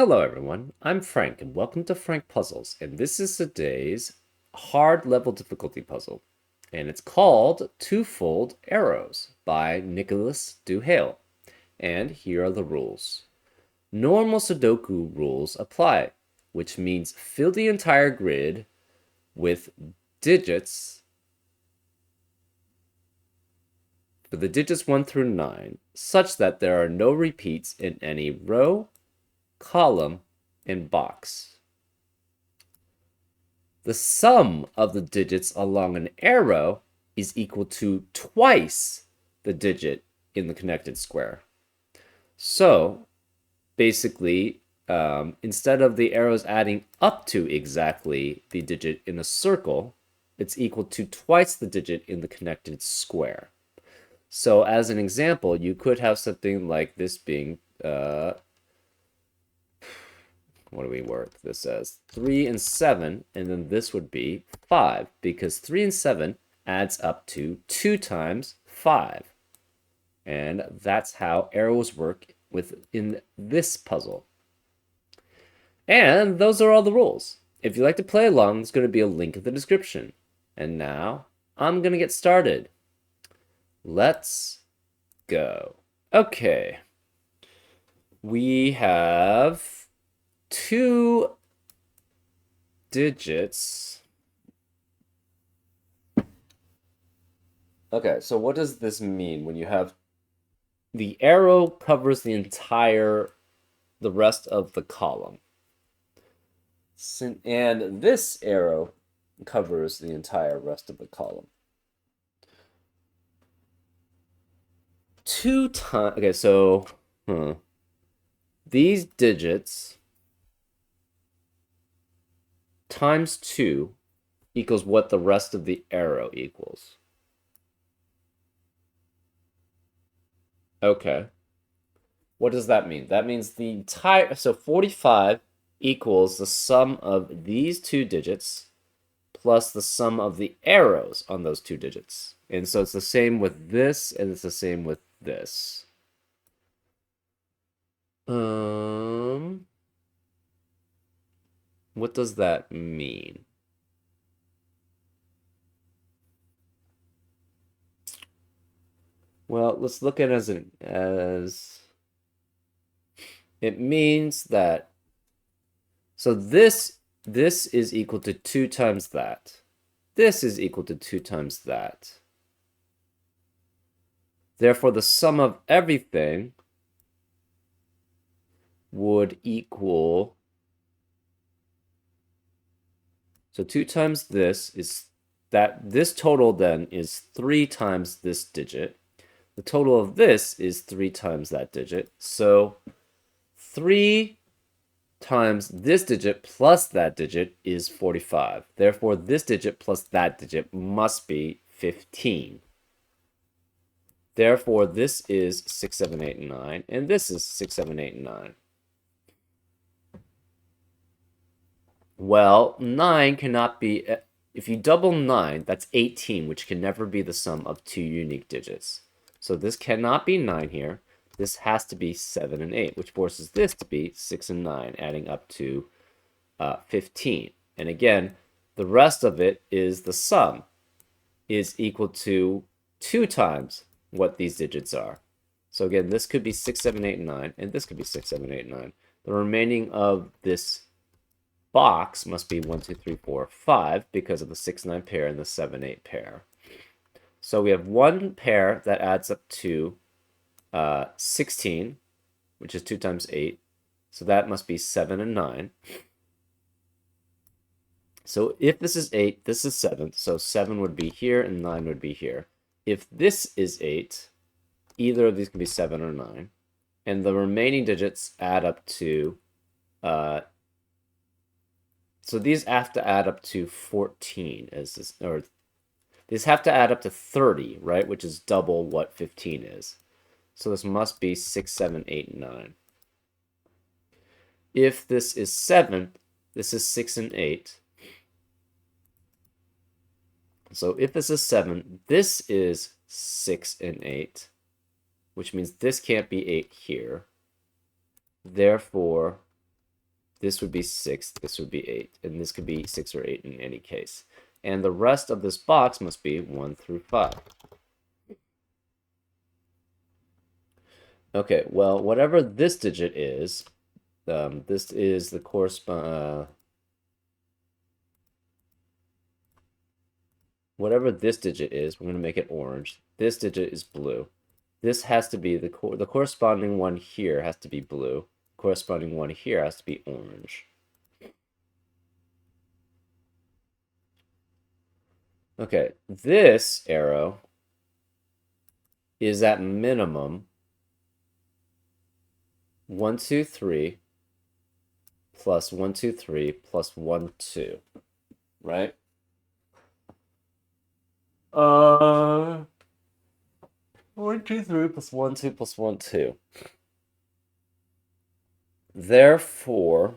Hello everyone, I'm Frank and welcome to Frank Puzzles, and this is today's hard level difficulty puzzle, and it's called Twofold Arrows by Nicholas Duhale. And here are the rules. Normal Sudoku rules apply, which means fill the entire grid with digits for the digits 1 through 9, such that there are no repeats in any row, column, and box. The sum of the digits along an arrow is equal to twice the digit in the connected square. So basically, instead of the arrows adding up to exactly the digit in a circle, it's equal to twice the digit in the connected square. So as an example, you could have something like this being what do we work? This says 3 and 7, and then this would be 5, because 3 and 7 adds up to 2 times 5. And that's how arrows work within this puzzle. And those are all the rules. If you'd like to play along, there's going to be a link in the description. And now, I'm going to get started. Let's go. Okay. We have 2 digits. Okay, so what does this mean when you have the arrow covers the rest of the column? And this arrow covers the entire rest of the column. 2 times, okay, so, these digits times 2 equals what the rest of the arrow equals. Okay. What does that mean? That means the entire, so 45 equals the sum of these 2 digits plus the sum of the arrows on those 2 digits. And so it's the same with this, and it's the same with this. What does that mean? Well, let's look at it as it means that, so this is equal to 2 times that. This is equal to 2 times that. Therefore, the sum of everything would equal, so 2 times this is that, this total then is 3 times this digit. The total of this is 3 times that digit. So 3 times this digit plus that digit is 45. Therefore, this digit plus that digit must be 15. Therefore, this is 6, 7, 8, and 9, and this is 6, 7, 8, and 9. Well, 9 cannot be, if you double 9, that's 18, which can never be the sum of 2 unique digits. So this cannot be 9 here. This has to be 7 and 8, which forces this to be 6 and 9, adding up to 15. And again, the rest of it is the sum is equal to 2 times what these digits are. So again, this could be 6, 7, 8, and 9, and this could be 6, 7, 8, and 9. The remaining of this box must be 1, 2, 3, 4, 5 because of the 6, 9 pair and the 7, 8 pair. So we have one pair that adds up to 16, which is 2 times 8. So that must be 7 and 9. So if this is 8, this is 7. So 7 would be here and 9 would be here. If this is 8, either of these can be 7 or 9. And the remaining digits add up to, so these have to add up to 14, as this, or these have to add up to 30, right? Which is double what 15 is. So this must be 6, 7, 8, and 9. If this is 7, this is 6 and 8. So if this is 7, this is 6 and 8, which means this can't be 8 here. Therefore, this would be 6, this would be 8, and this could be 6 or 8 in any case. And the rest of this box must be 1 through 5. Okay, well, whatever this digit is, this is the correspond. Whatever this digit is, we're going to make it orange. This digit is blue. This has to be the corresponding one here has to be blue. Corresponding one here has to be orange. Okay, this arrow is at minimum 1, 2, 3 plus 1, 2, 3 plus 1, 2, right? 1, 2, 3 plus 1, 2 plus 1, 2. Therefore,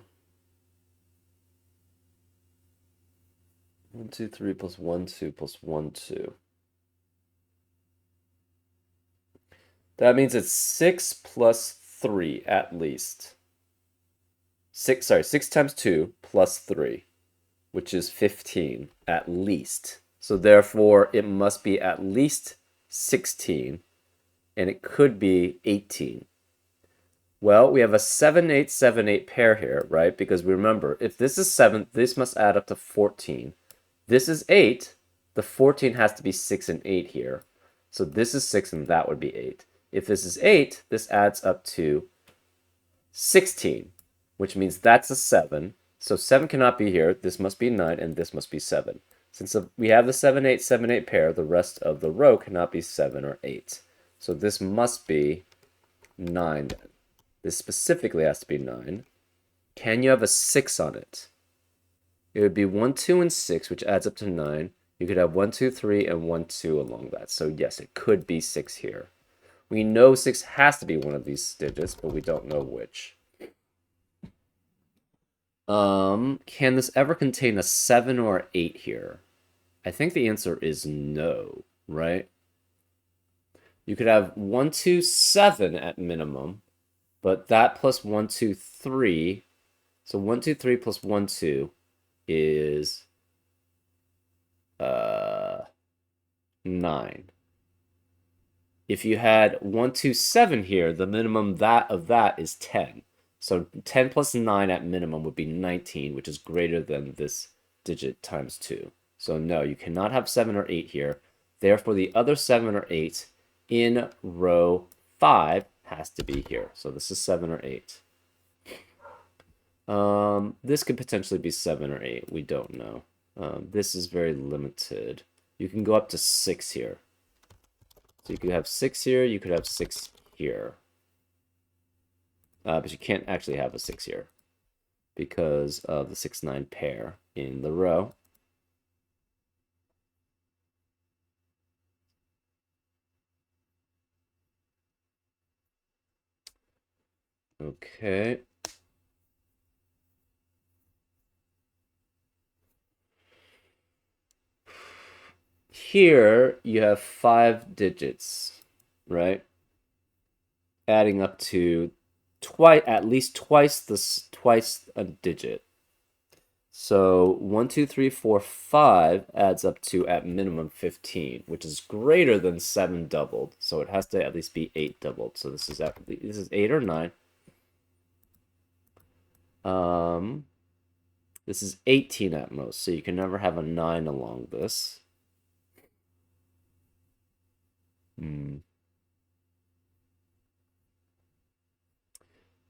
1, 2, 3 plus 1, 2 plus 1, 2. That means it's 6 plus 3 at least. 6 times 2 plus 3, which is 15 at least. So therefore, it must be at least 16, and it could be 18. Well, we have a 7, 8, 7, 8 pair here, right? Because remember, if this is 7, this must add up to 14. This is 8. The 14 has to be 6 and 8 here. So this is 6, and that would be 8. If this is 8, this adds up to 16, which means that's a 7. So 7 cannot be here. This must be 9, and this must be 7. Since we have the 7, 8, 7, 8 pair, the rest of the row cannot be 7 or 8. So this must be 9 then. This specifically has to be 9. Can you have a 6 on it? It would be 1, 2, and 6, which adds up to 9. You could have 1, 2, 3, and 1, 2 along that. So yes, it could be 6 here. We know 6 has to be one of these digits, but we don't know which. Can this ever contain a 7 or 8 here? I think the answer is no, right? You could have 1, 2, 7 at minimum, but that plus 1, 2, 3. So 1, 2, 3 plus 1, 2 is 9. If you had 1, 2, 7 here, the minimum of that is 10. So 10 plus 9 at minimum would be 19, which is greater than this digit times 2. So no, you cannot have 7 or 8 here. Therefore, the other 7 or 8 in row 5 has to be here. So this is 7 or 8. This could potentially be 7 or 8. We don't know. This is very limited. You can go up to 6 here. So you could have 6 here, you could have 6 here. But you can't actually have a 6 here because of the 6, 9 pair in the row. Okay. Here you have 5 digits, right? Adding up to at least twice a digit. So 1, 2, 3, 4, 5 adds up to at minimum 15, which is greater than 7 doubled. So it has to at least be 8 doubled. So this is 8 or 9. This is 18 at most, so you can never have a 9 along this.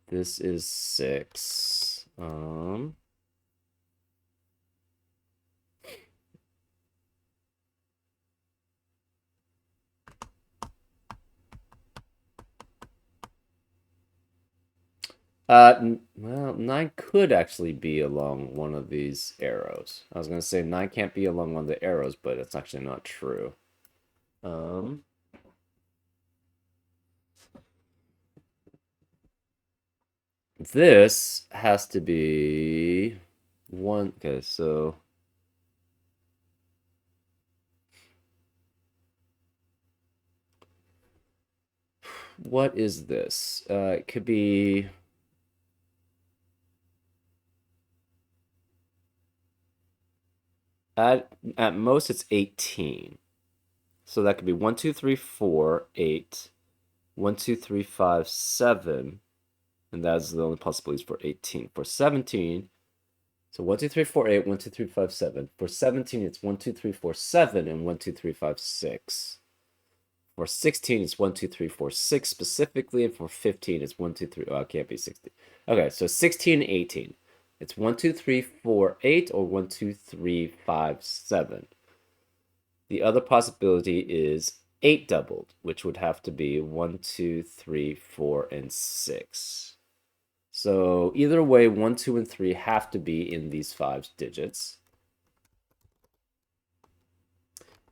This is 6. Well, 9 could actually be along one of these arrows. I was going to say 9 can't be along one of the arrows, but it's actually not true. This has to be 1. Okay, so what is this? It could be At most, it's 18. So that could be 1, 2, 3, 4, 8, 1, 2, 3, 5, 7. And that's the only possibilities for 18. For 17, so 1, 2, 3, 4, 8, 1, 2, 3, 5, 7. For 17, it's 1, 2, 3, 4, 7, and 1, 2, 3, 5, 6. For 16, it's 1, 2, 3, 4, 6 specifically, and for 15, it's 1, 2, 3. Oh, it can't be 16. Okay, so 16 and 18. It's 1, 2, 3, 4, 8, or 1, 2, 3, 5, 7. The other possibility is 8 doubled, which would have to be 1, 2, 3, 4, and 6. So either way, 1, 2, and 3 have to be in these 5 digits.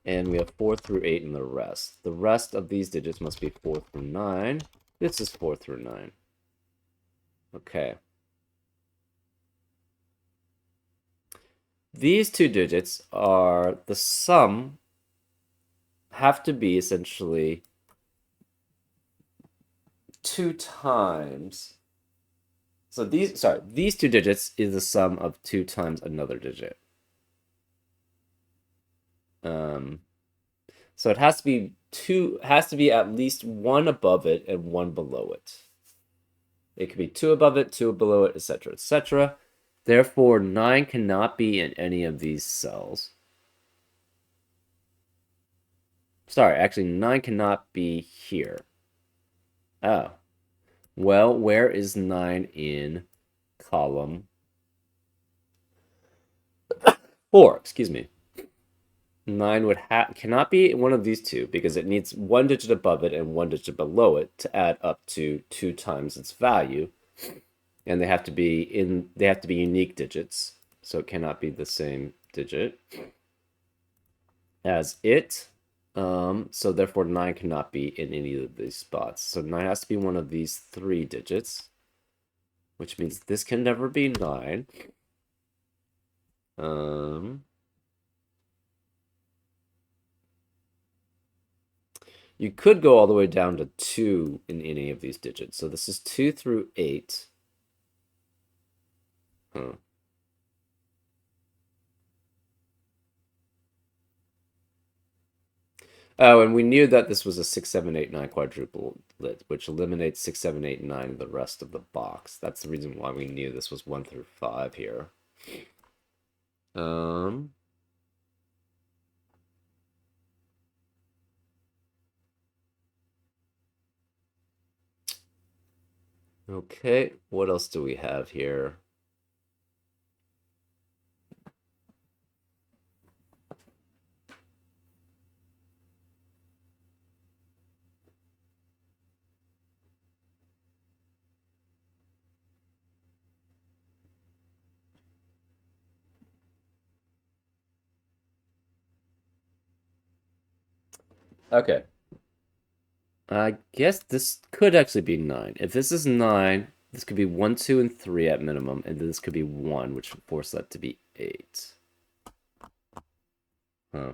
And we have 4 through 8 in the rest. The rest of these digits must be 4 through 9. This is 4 through 9. Okay. These two digits are the sum, have to be essentially 2 times. So these two digits is the sum of 2 times another digit. So it has to be at least 1 above it and 1 below it. It could be 2 above it, 2 below it, etc., etc. Therefore, 9 cannot be in any of these cells. Sorry, actually, 9 cannot be here. Oh. Well, where is 9 in column 4? Excuse me. 9 cannot be one of these two because it needs 1 digit above it and 1 digit below it to add up to 2 times its value. And they have to be unique digits, so it cannot be the same digit as it. So therefore 9 cannot be in any of these spots. So 9 has to be one of these 3 digits, which means this can never be 9. You could go all the way down to 2 in any of these digits. So this is 2 through 8. Huh. Oh, and we knew that this was a 6, 7, 8, 9 quadruple lit, which eliminates 6, 7, 8, 9 and the rest of the box. That's the reason why we knew this was 1 through 5 here. Okay, what else do we have here? Okay. I guess this could actually be 9. If this is 9, this could be 1, 2, and 3 at minimum, and then this could be 1, which would force that to be 8. Huh.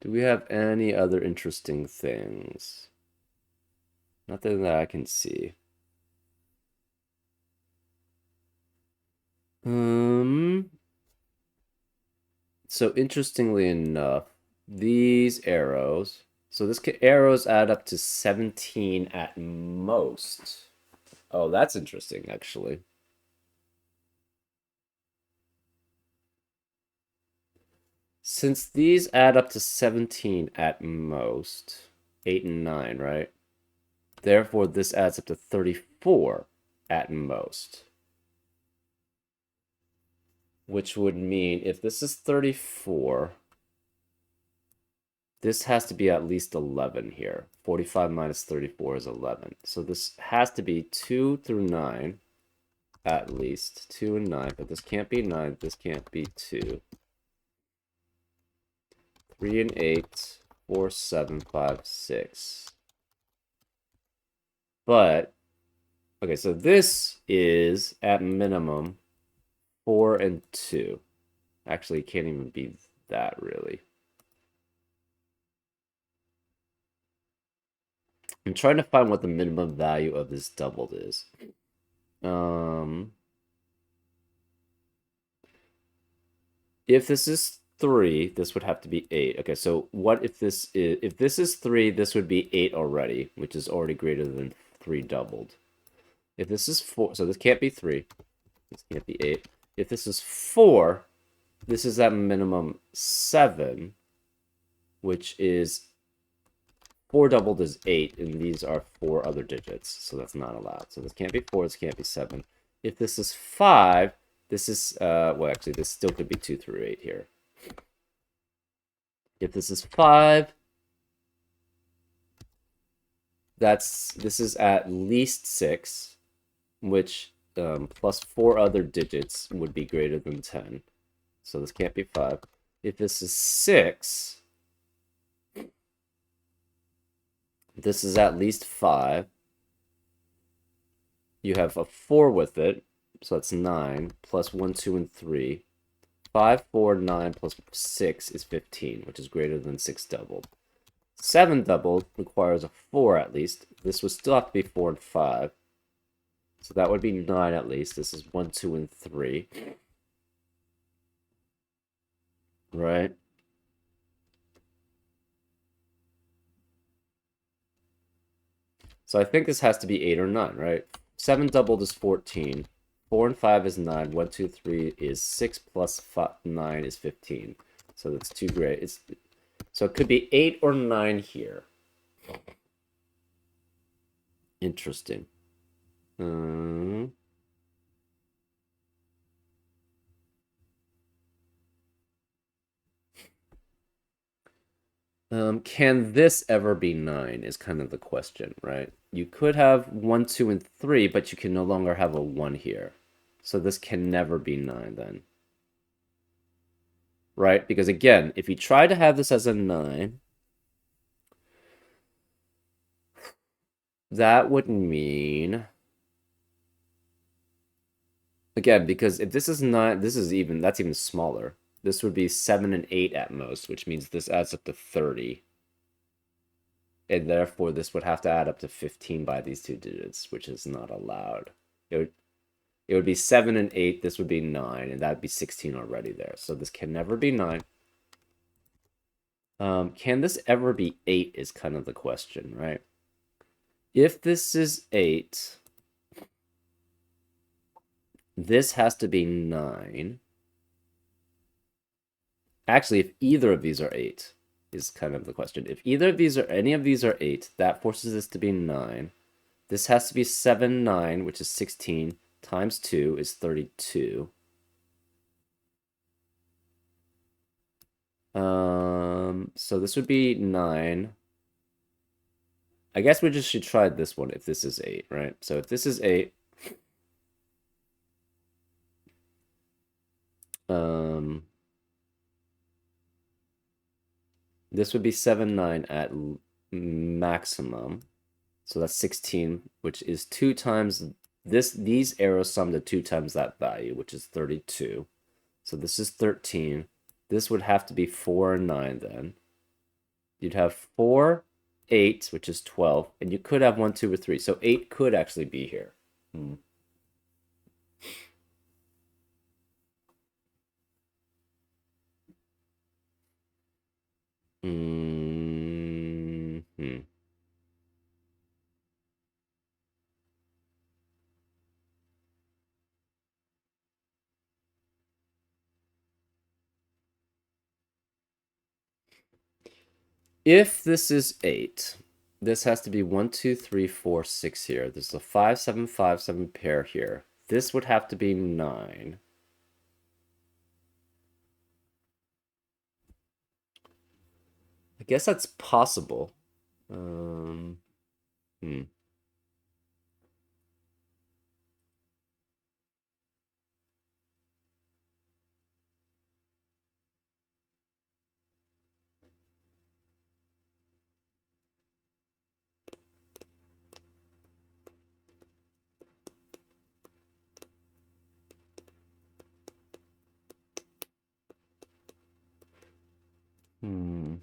Do we have any other interesting things? Nothing that I can see. So interestingly enough, these arrows, so this arrows add up to 17 at most. Oh, that's interesting, actually. Since these add up to 17 at most, 8 and 9, right? Therefore, this adds up to 34 at most. Which would mean if this is 34, this has to be at least 11 here. 45 minus 34 is 11. So this has to be 2 through 9, at least. 2 and 9, but this can't be 9. This can't be 2. 3 and 8, 4, 7, 5, 6. But, okay, so this is, at minimum, 4 and 2. Actually, it can't even be that, really. I'm trying to find what the minimum value of this doubled is. If this is 3, this would have to be 8. Okay, so what if this is 3, this would be 8 already, which is already greater than 3 doubled. If this is 4, so this can't be 3. This can't be 8. If this is 4, this is at minimum 7, which is 4 doubled is 8, and these are 4 other digits, so that's not allowed. So this can't be 4, this can't be 7. If this is 5, this is, well, actually, this still could be 2 through 8 here. If this is 5, this is at least 6, which plus 4 other digits would be greater than 10. So this can't be 5. If this is 6, this is at least 5. You have a 4 with it, so that's 9, plus 1, 2, and 3. 5, 4, 9, plus 6 is 15, which is greater than 6 doubled. 7 doubled requires a 4 at least. This would still have to be 4 and 5. So that would be 9 at least. This is 1, 2, and 3. Right? So I think this has to be 8 or 9, right? 7 doubled is 14. 4 and 5 is 9. 1, 2, 3 is 6 plus 9 is 15. So that's too great. So it could be 8 or 9 here. Interesting. Can this ever be 9 is kind of the question, right? You could have 1, 2, and 3, but you can no longer have a 1 here. So this can never be 9 then. Right? Because again, if you try to have this as a 9, that would mean... Again, because if this is 9, that's even smaller. This would be 7 and 8 at most, which means this adds up to 30. And therefore, this would have to add up to 15 by these 2 digits, which is not allowed. It would be 7 and 8, this would be 9, and that would be 16 already there. So this can never be 9. Can this ever be 8 is kind of the question, right? If this is 8, this has to be 9. Actually, if either of these are 8 is kind of the question. If any of these are 8, that forces this to be 9. This has to be 7, 9, which is 16, times 2 is 32. So this would be 9. I guess we just should try this one if this is 8, right? So if this is 8, this would be 7, 9 at maximum. So that's 16, which is 2 times these arrows sum to 2 times that value, which is 32. So this is 13. This would have to be 4 and 9 then. You'd have 4, 8, which is 12, and you could have 1, 2, or 3. So 8 could actually be here. If this is 8, this has to be 1, 2, 3, 4, 6 here. There's a 5, 7, 5, 7 pair here. This would have to be 9. I guess that's possible. Hmm.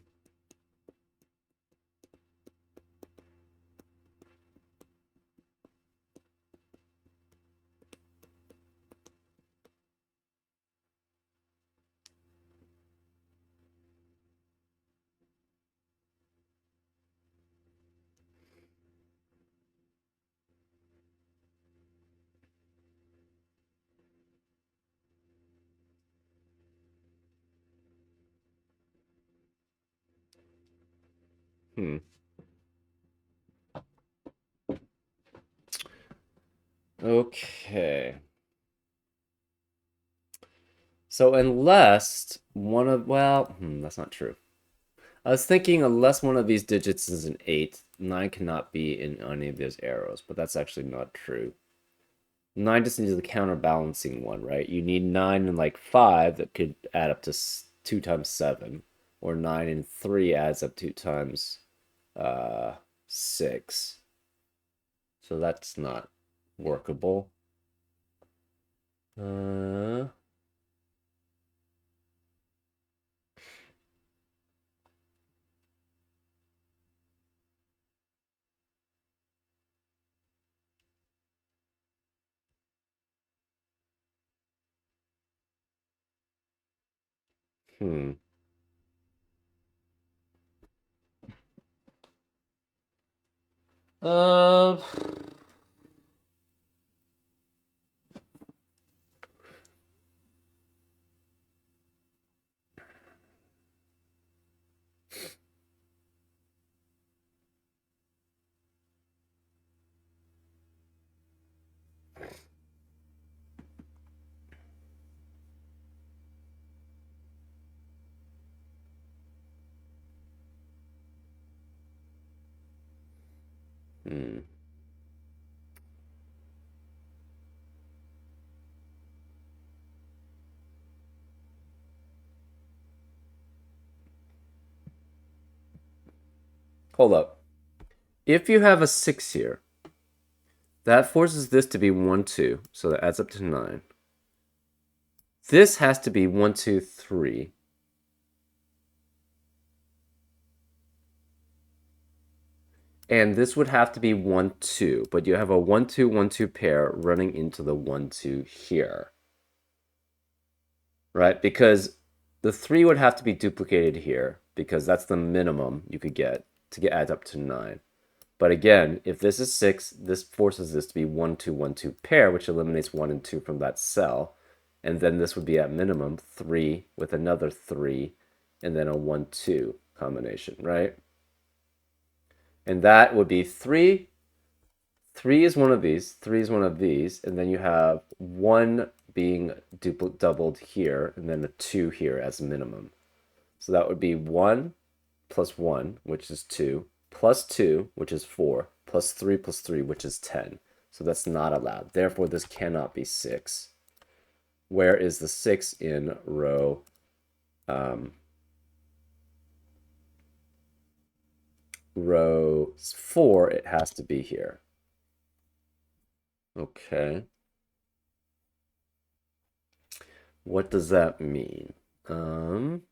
Hmm. Okay. So unless one of, well, that's not true. I was thinking unless one of these digits is an 8, 9 cannot be in any of those arrows, but that's actually not true. 9 just needs the counterbalancing one, right? You need 9 and like 5 that could add up to 2 times 7, or 9 and 3 adds up 2 times 6. So that's not workable. Uh, hmm. Uh, hmm. Hold up. If you have a 6 here, that forces this to be 1, 2, so that adds up to 9. This has to be 1, 2, 3. And this would have to be 1, 2, but you have a 1, 2, 1, 2 pair running into the 1, 2 here, right? Because the 3 would have to be duplicated here, because that's the minimum you could get to get add up to 9. But again, if this is 6, this forces this to be 1, 2, 1, 2 pair, which eliminates 1 and 2 from that cell. And then this would be at minimum 3 with another 3, and then a 1, 2 combination, right? And that would be 3. 3 is one of these, 3 is one of these, and then you have 1 being doubled here, and then a 2 here as minimum. So that would be 1 plus 1, which is 2, plus 2, which is 4, plus 3, which is 10. So that's not allowed. Therefore, this cannot be 6. Where is the 6 in row row 4? It has to be here. Okay. What does that mean? Um,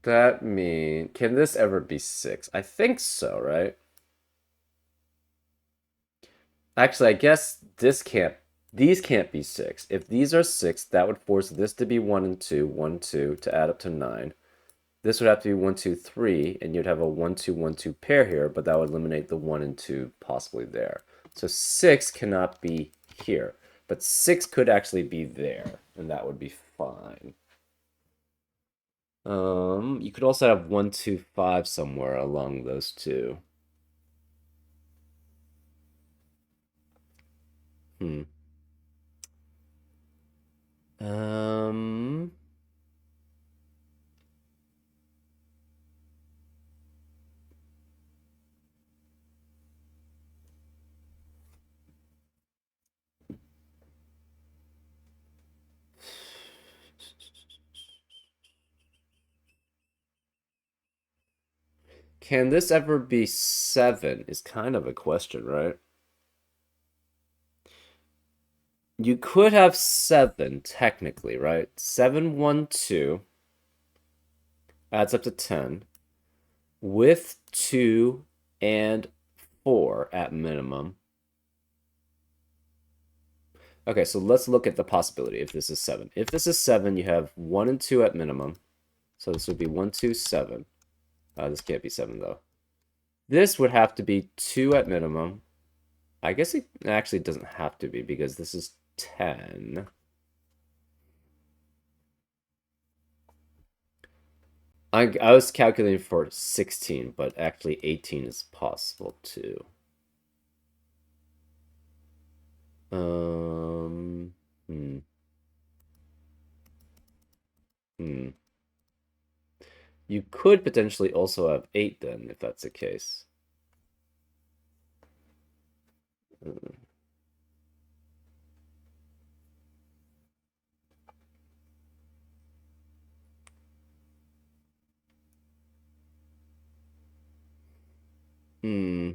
that mean, can this ever be 6? I think so, right? Actually, I guess these can't be 6. If these are 6, that would force this to be 1 and 2, 1, 2 to add up to 9. This would have to be 1, 2, 3, and you'd have a 1, 2, 1, 2 pair here, but that would eliminate the 1 and 2 possibly there. So 6 cannot be here, but 6 could actually be there, and that would be fine. You could also have 1, 2, 5 somewhere along those two. Hmm. Um, Can this ever be 7 is kind of a question, right? You could have 7, technically, right? 7, 1, 2 adds up to 10 with 2 and 4 at minimum. Okay, so let's look at the possibility if this is 7. If this is 7, you have 1 and 2 at minimum. So this would be 1, 2, 7. This can't be 7, though. This would have to be 2 at minimum. I guess it actually doesn't have to be because this is 10. I was calculating for 16, but actually 18 is possible too. Hmm. Hmm. You could potentially also have 8 then, if that's the case. Hmm.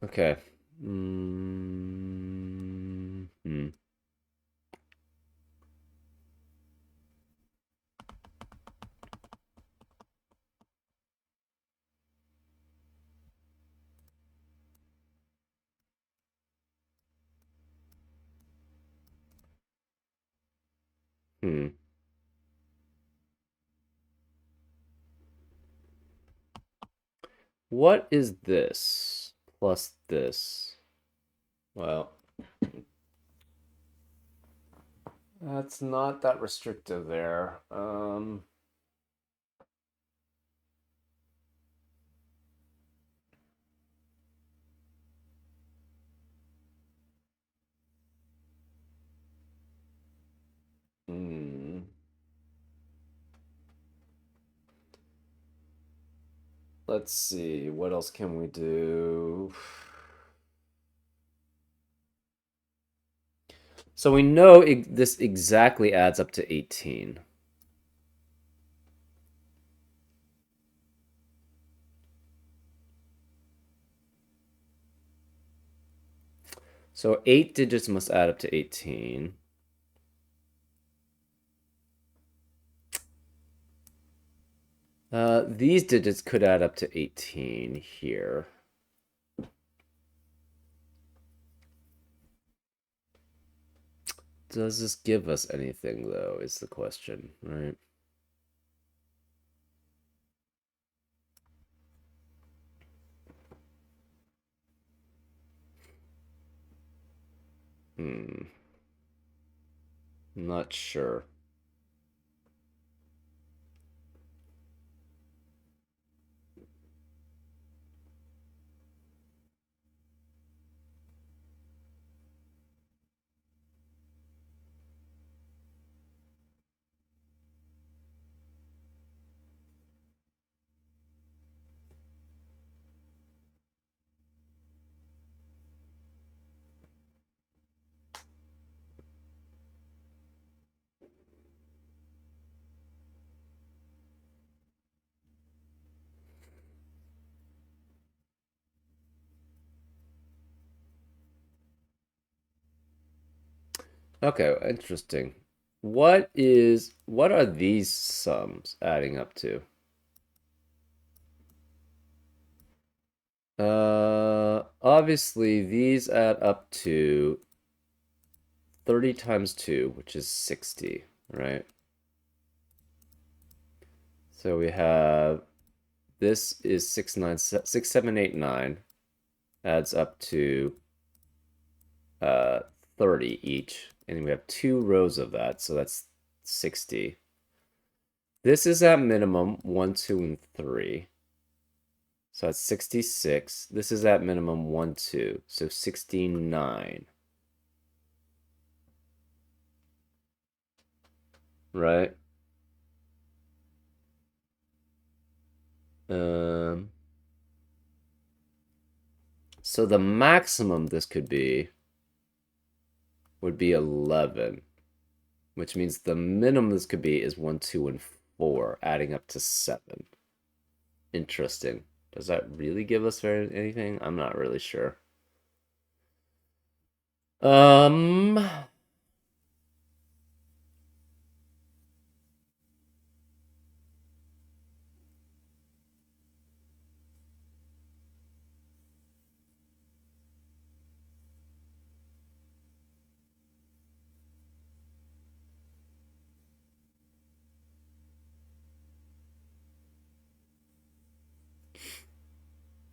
Okay. Hmm. Hmm. What is this plus this? Well, that's not that restrictive there. Hmm. Let's see. What else can we do? So we know this exactly adds up to 18. So 8 digits must add up to 18. These digits could add up to 18 here. Does this give us anything, though, is the question, right? Hmm. Not sure. Okay, interesting. What are these sums adding up to? Obviously these add up to 30 times 2, which is 60, right? So we have this is 6, 7, 8, 9 adds up to 30 each, and we have 2 rows of that, so that's 60. This is at minimum 1, 2, and 3. So that's 66. This is at minimum 1, 2. So 69. Right? Um, so the maximum this could be would be 11, which means the minimum this could be is 1, 2, and 4, adding up to 7. Interesting. Does that really give us anything? I'm not really sure. Um,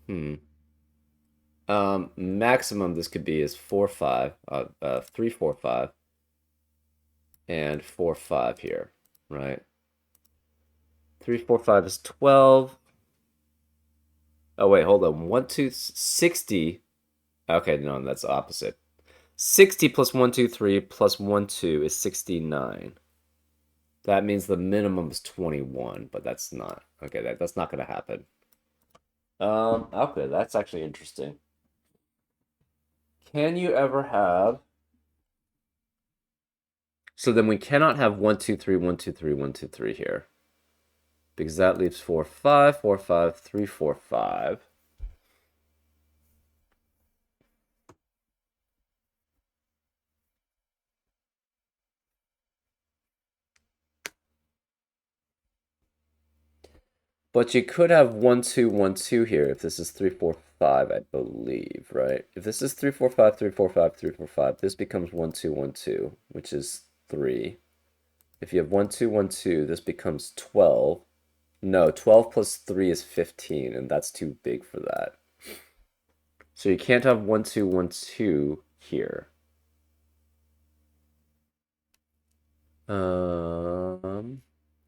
hmm. Maximum this could be is 4, 5, 3, 4, 5, and 4, 5 here, right? 3, 4, 5 is 12. Oh, wait, hold on. 1, 2, 60. Okay, no, that's opposite. 60 plus 1, 2, 3 plus 1, 2 is 69. That means the minimum is 21, but that's not. Okay, that's not going to happen. Okay, that's actually interesting. Can you ever have... So then we cannot have 1, 2, 3, 1, 2, 3, 1, 2, 3 here. Because that leaves 4, 5, 4, 5, 3, 4, 5. But you could have 1, 2, 1, 2 here if this is 3, 4, 5, I believe, right? If this is 3, 4, 5, 3, 4, 5, 3, 4, 5, this becomes 1, 2, 1, 2, which is 3. If you have 1, 2, 1, 2, this becomes 12. No, 12 plus 3 is 15, and that's too big for that. So you can't have 1, 2, 1, 2 here.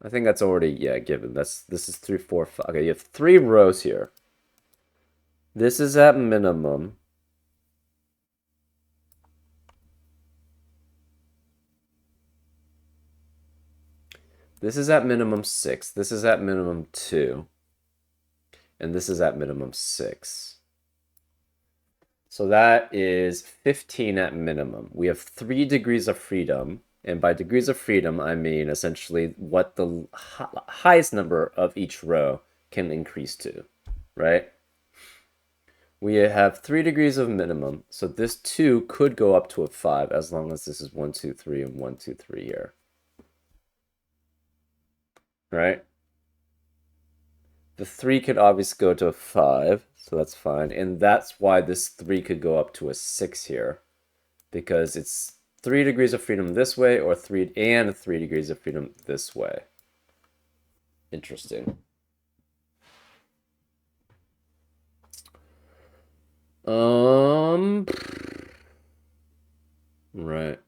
I think that's already, yeah, given. This is 3, 4, 5. Okay, you have 3 rows here. This is at minimum. This is at minimum 6. This is at minimum 2. And this is at minimum 6. So that is 15 at minimum. We have 3 degrees of freedom. And by degrees of freedom, I mean essentially what the highest number of each row can increase to, right? We have 3 degrees of minimum. So this 2 could go up to a 5 as long as this is 1, 2, 3, and 1, 2, 3 here. Right? The 3 could obviously go to a 5, so that's fine. And that's why this 3 could go up to a 6 here. Because it's 3 degrees of freedom this way, or 3 degrees of freedom this way. Interesting. Right.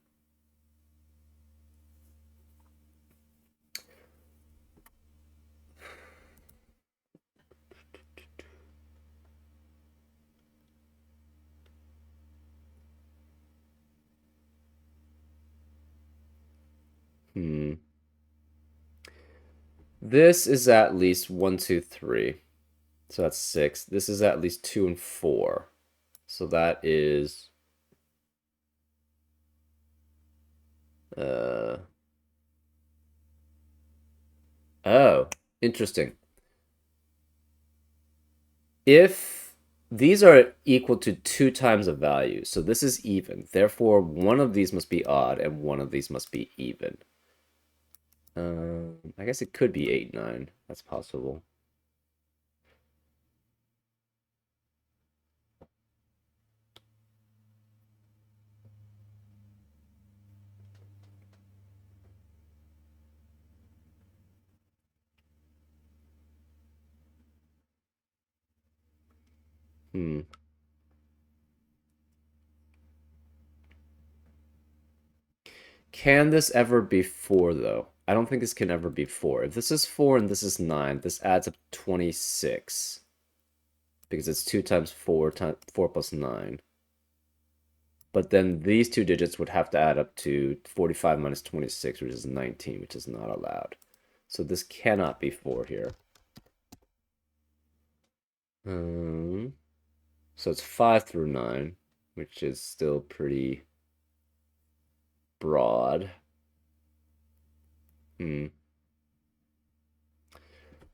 This is at least 1, 2, 3. So that's 6. This is at least 2 and 4. So that is oh, interesting. If these are equal to 2 times a value, so this is even. Therefore, one of these must be odd and one of these must be even. I guess it could be 8, 9. That's possible. Hmm. Can this ever be 4, though? I don't think this can ever be 4. If this is 4 and this is 9, this adds up to 26. Because it's 2 times 4 times 4 plus 9. But then these two digits would have to add up to 45 minus 26, which is 19, which is not allowed. So this cannot be 4 here. So it's 5 through 9, which is still pretty broad.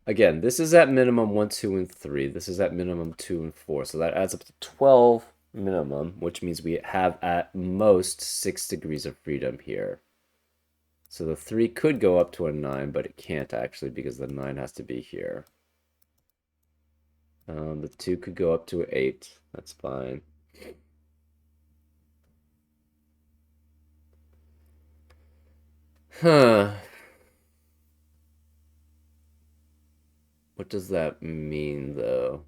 Again, this is at minimum 1, 2, and 3. This is at minimum 2 and 4. So that adds up to 12 minimum, which means we have at most 6 degrees of freedom here. So the 3 could go up to a 9, but it can't actually because the 9 has to be here. The 2 could go up to 8. That's fine. Huh. What does that mean, though?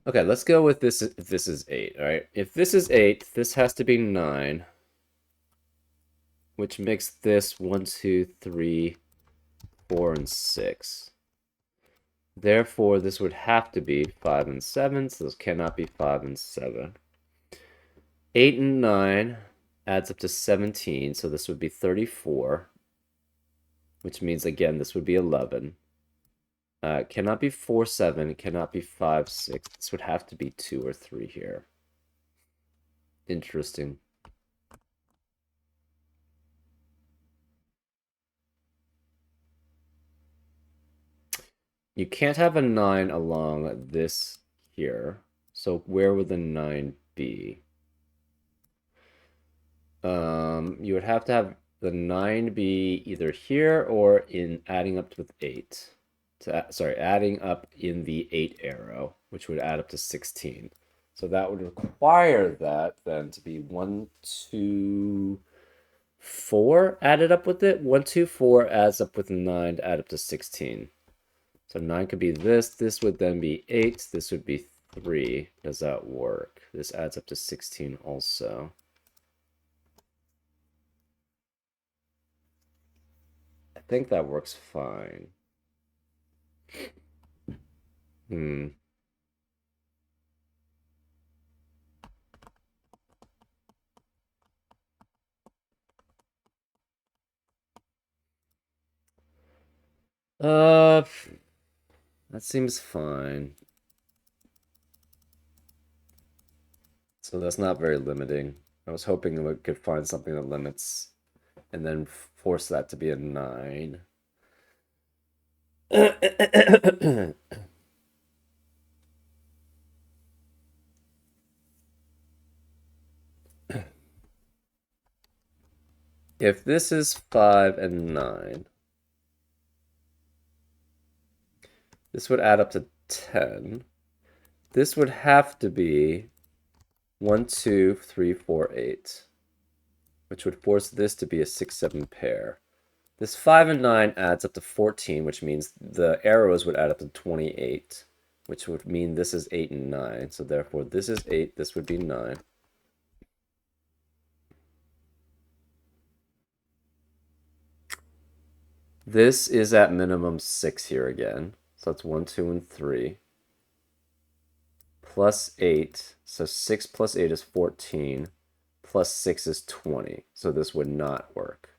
Okay, let's go with this if this is 8, all right? If this is 8, this has to be 9, which makes this 1, 2, 3, 4, and 6. Therefore, this would have to be 5 and 7, so this cannot be 5 and 7. 8 and 9 adds up to 17, so this would be 34, which means, again, this would be 11. Cannot be 4, 7. Cannot be 5, 6. This would have to be 2 or 3 here. Interesting. You can't have a 9 along this here. So where would the 9 be? You would have to have the 9 be either here or in adding up with 8. Sorry, adding up in the 8 arrow, which would add up to 16. So that would require that then to be 1, 2, 4 added up with it. 1, 2, 4 adds up with 9 to add up to 16. So 9 could be this. This would then be 8. This would be 3. Does that work? This adds up to 16 also. I think that works fine. That seems fine. So that's not very limiting. I was hoping we could find something that limits and then force that to be a 9. If this is 5 and 9, this would add up to 10. This would have to be 1, 2, 3, 4, 8, which would force this to be a 6, 7 pair. This 5 and 9 adds up to 14, which means the arrows would add up to 28, which would mean this is 8 and 9. So therefore, this is 8, this would be 9. This is at minimum 6 here again. So that's 1, 2, and 3. Plus 8. So 6 plus 8 is 14. Plus 6 is 20. So this would not work.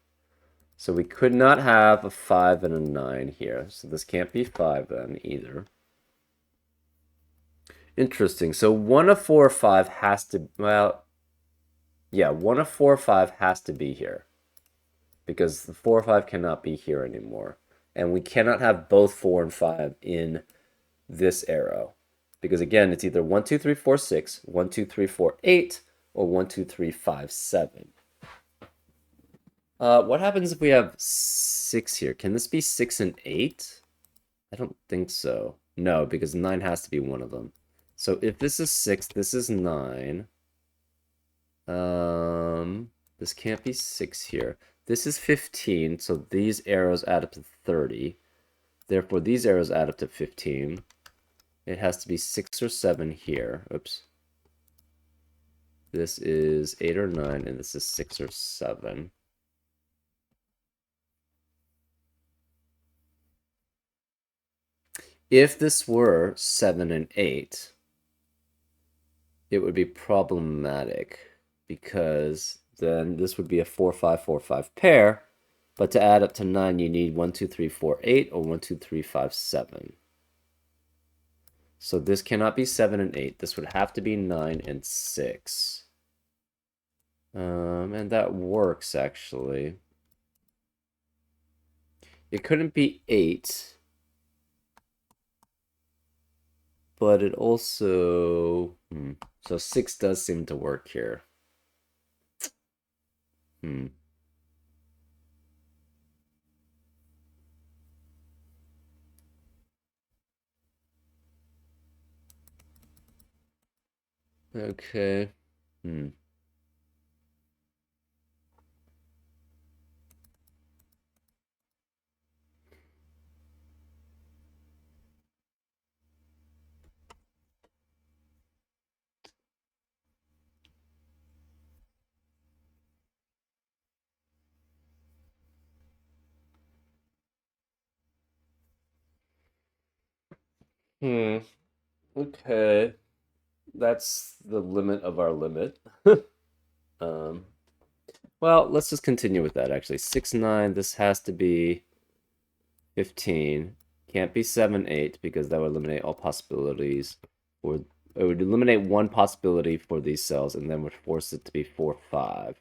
So we could not have a 5 and a 9 here. So this can't be 5 then either. Interesting. So 1 of 4 or 5 has to, well, yeah, 1 of 4 or 5 has to be here. Because the 4 or 5 cannot be here anymore. And we cannot have both 4 and 5 in this arrow. Because again, it's either 1, 2, 3, 4, 6, 1, 2, 3, 4, 8, or 1, 2, 3, 5, 7. What happens if we have 6 here? Can this be 6 and 8? I don't think so. No, because 9 has to be one of them. So if this is 6, this is 9. This can't be 6 here. This is 15, so these arrows add up to 30. Therefore, these arrows add up to 15. It has to be 6 or 7 here. Oops. This is 8 or 9, and this is 6 or 7. If this were 7 and 8, it would be problematic because then this would be a 4-5-4-5 pair, but to add up to 9, you need 1, 2, 3, 4, 8 or 1, 2, 3, 5, 7. So this cannot be 7 and 8. This would have to be 9 and 6. And that works, actually. It couldn't be 8. But it also... So 6 does seem to work here. Okay. Okay. That's the limit of our limit. Well, let's just continue with that, actually. 6, 9, this has to be 15. Can't be 7, 8, because that would eliminate all possibilities. Or it would eliminate one possibility for these cells, and then would force it to be 4, 5.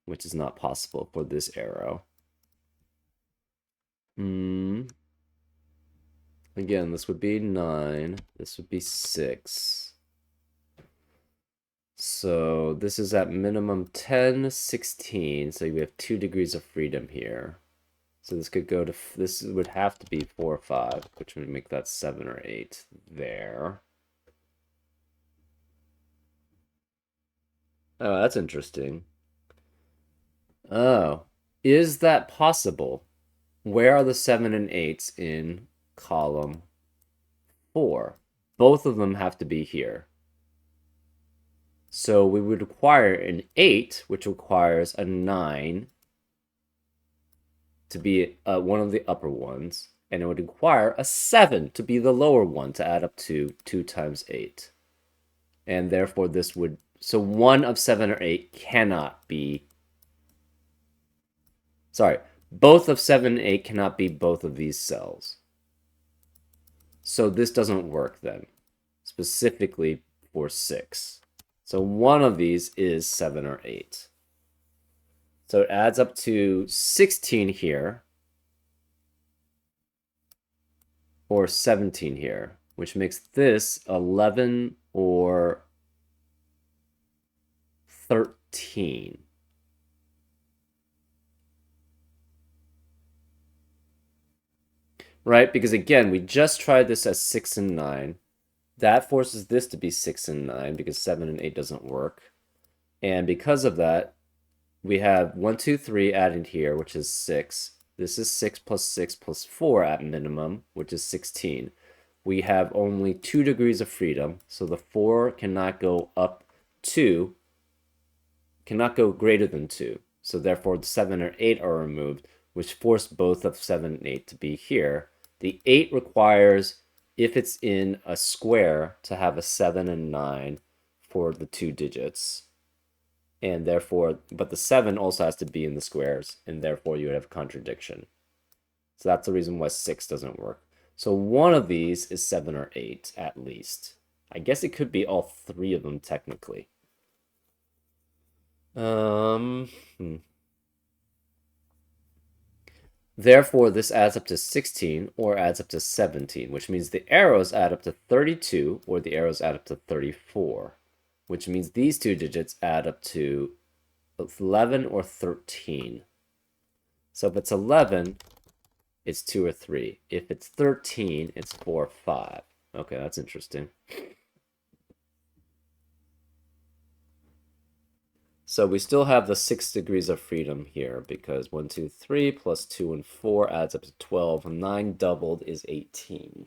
Which is not possible for this arrow. Again, this would be 9. This would be 6. So this is at minimum 10, 16. So you have 2 degrees of freedom here. So this could go to, this would have to be 4 or 5, which would make that 7 or 8 there. Oh, that's interesting. Oh, is that possible? Where are the 7 and 8s in column 4? Both of them have to be here. So we would require an 8, which requires a 9 to be one of the upper ones, and it would require a 7 to be the lower one to add up to 2 times 8. And therefore this would, so one of 7 or 8 cannot be, sorry, both of 7 and 8 cannot be both of these cells. So this doesn't work then, specifically for 6. So one of these is 7 or 8. So it adds up to 16 here, or 17 here, which makes this 11 or 13. Right? Because again, we just tried this as 6 and 9. That forces this to be 6 and 9 because 7 and 8 doesn't work. And because of that, we have 1, 2, 3 added here, which is 6. This is 6 plus 4 at minimum, which is 16. We have only 2 degrees of freedom, so the 4 cannot go up 2, cannot go greater than 2. So therefore, the 7 or 8 are removed, which force both of 7 and 8 to be here. The 8 requires, if it's in a square, to have a 7 and 9 for the 2 digits. And therefore, but the 7 also has to be in the squares, and therefore you would have contradiction. So that's the reason why 6 doesn't work. So one of these is 7 or 8, at least. I guess it could be all 3 of them, technically. Therefore, this adds up to 16 or adds up to 17, which means the arrows add up to 32 or the arrows add up to 34, which means these 2 digits add up to 11 or 13. So if it's 11, it's 2 or 3. If it's 13, it's 4 or 5. Okay, that's interesting. So we still have the 6 degrees of freedom here because 1, 2, 3 plus 2 and 4 adds up to 12. 9 doubled is 18.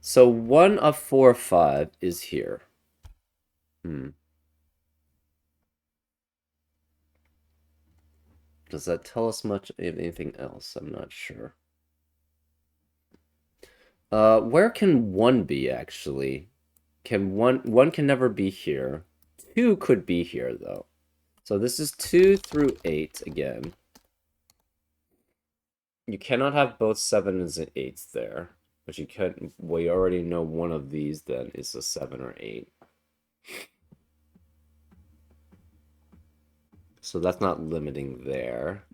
So 1 of 4 or 5 is here. Does that tell us much of anything else? I'm not sure. Where can 1 be, actually? Can 1 can never be here. 2 could be here, though. So this is 2 through 8 again. You cannot have both 7s and 8s there. But you can, we already know one of these then is a 7 or 8. So that's not limiting there.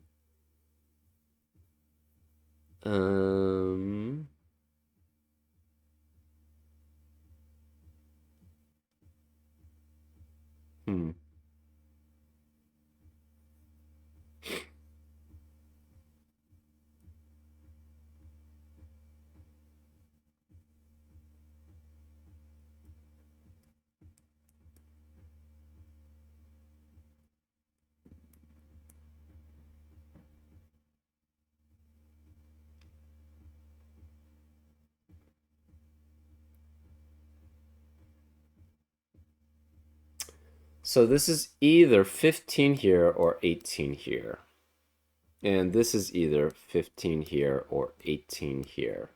Hmm. So this is either 15 here or 18 here. And this is either 15 here or 18 here.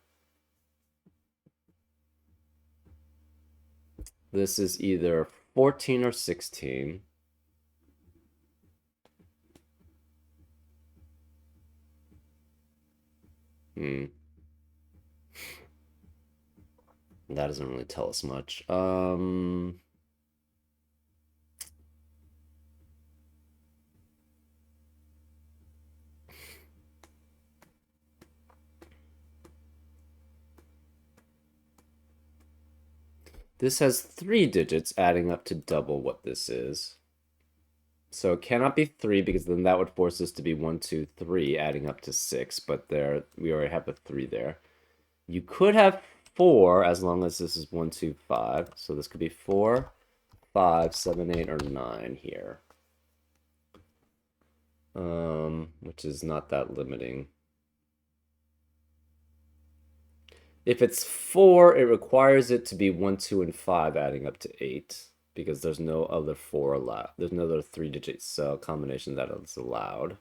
This is either 14 or 16. That doesn't really tell us much. This has 3 digits adding up to double what this is. So it cannot be 3 because then that would force us to be 1, 2, 3 adding up to 6, but there we already have a 3 there. You could have 4 as long as this is 1, 2, 5. So this could be 4, 5, 7, 8, or 9 here. Which is not that limiting. If it's 4, it requires it to be 1, 2, and 5 adding up to 8 because there's no other 4 allowed. There's no other 3-digit cell combination that is allowed.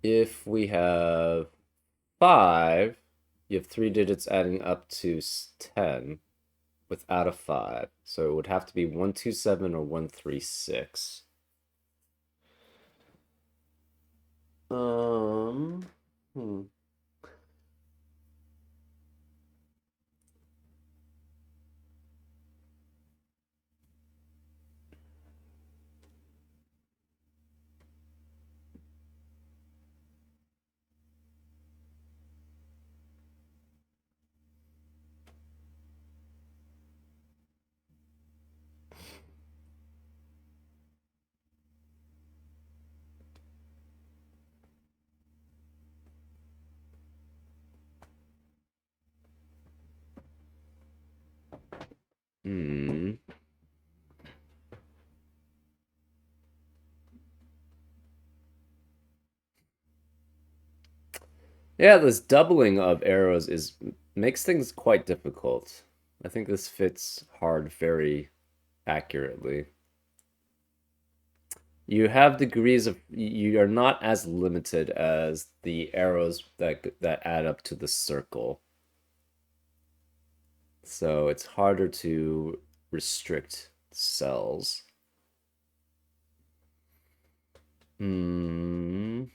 If we have 5, you have 3 digits adding up to 10 without a 5. So it would have to be 127 or 136. Hmm. Yeah, this doubling of arrows makes things quite difficult. I think this fits hard very accurately. You have degrees of you are not as limited as the arrows that add up to the circle. So it's harder to restrict cells. Can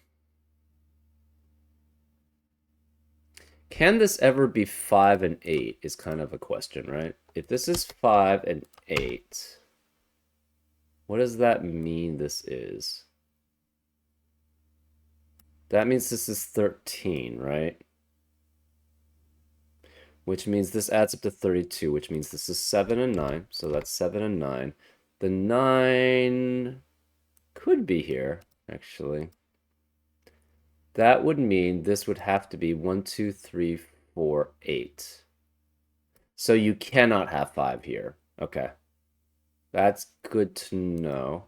this ever be 5 and 8 is kind of a question, right? If this is 5 and 8, what does that mean this is? That means this is 13, right? Which means this adds up to 32, which means this is 7 and 9. So that's 7 and 9. The 9 could be here, actually. That would mean this would have to be 1, 2, 3, 4, 8. So you cannot have 5 here. Okay. That's good to know.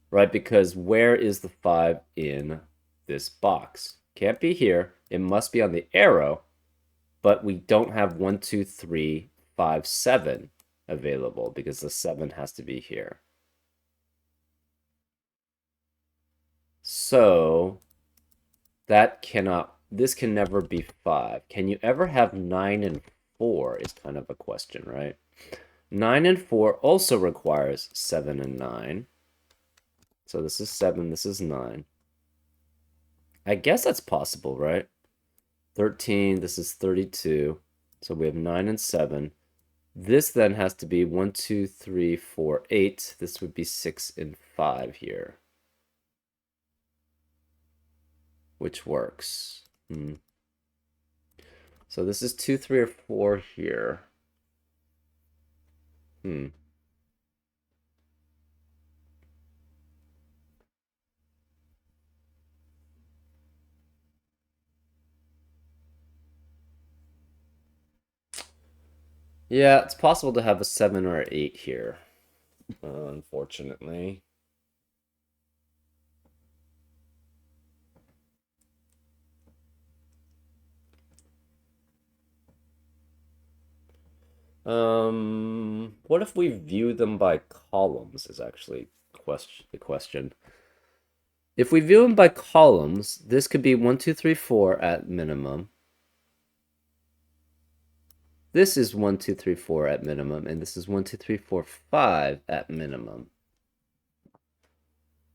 Right, because where is the 5 in this box? Can't be here. It must be on the arrow, but we don't have 1, 2, 3, 5, 7 available because the 7 has to be here. So that cannot, this can never be 5. Can you ever have 9 and 4 is kind of a question, right? 9 and 4 also requires 7 and 9. So this is 7, this is 9. I guess that's possible, right? 13, this is 32. So we have 9 and 7. This then has to be 1, 2, 3, 4, 8. This would be 6 and 5 here. Which works. So this is 2, 3, or 4 here. Yeah, it's possible to have a 7 or 8 here, unfortunately. What if we view them by columns is actually the question. If we view them by columns, this could be 1, 2, 3, 4 at minimum. This is 1, 2, 3, 4 at minimum, and this is 1, 2, 3, 4, 5 at minimum.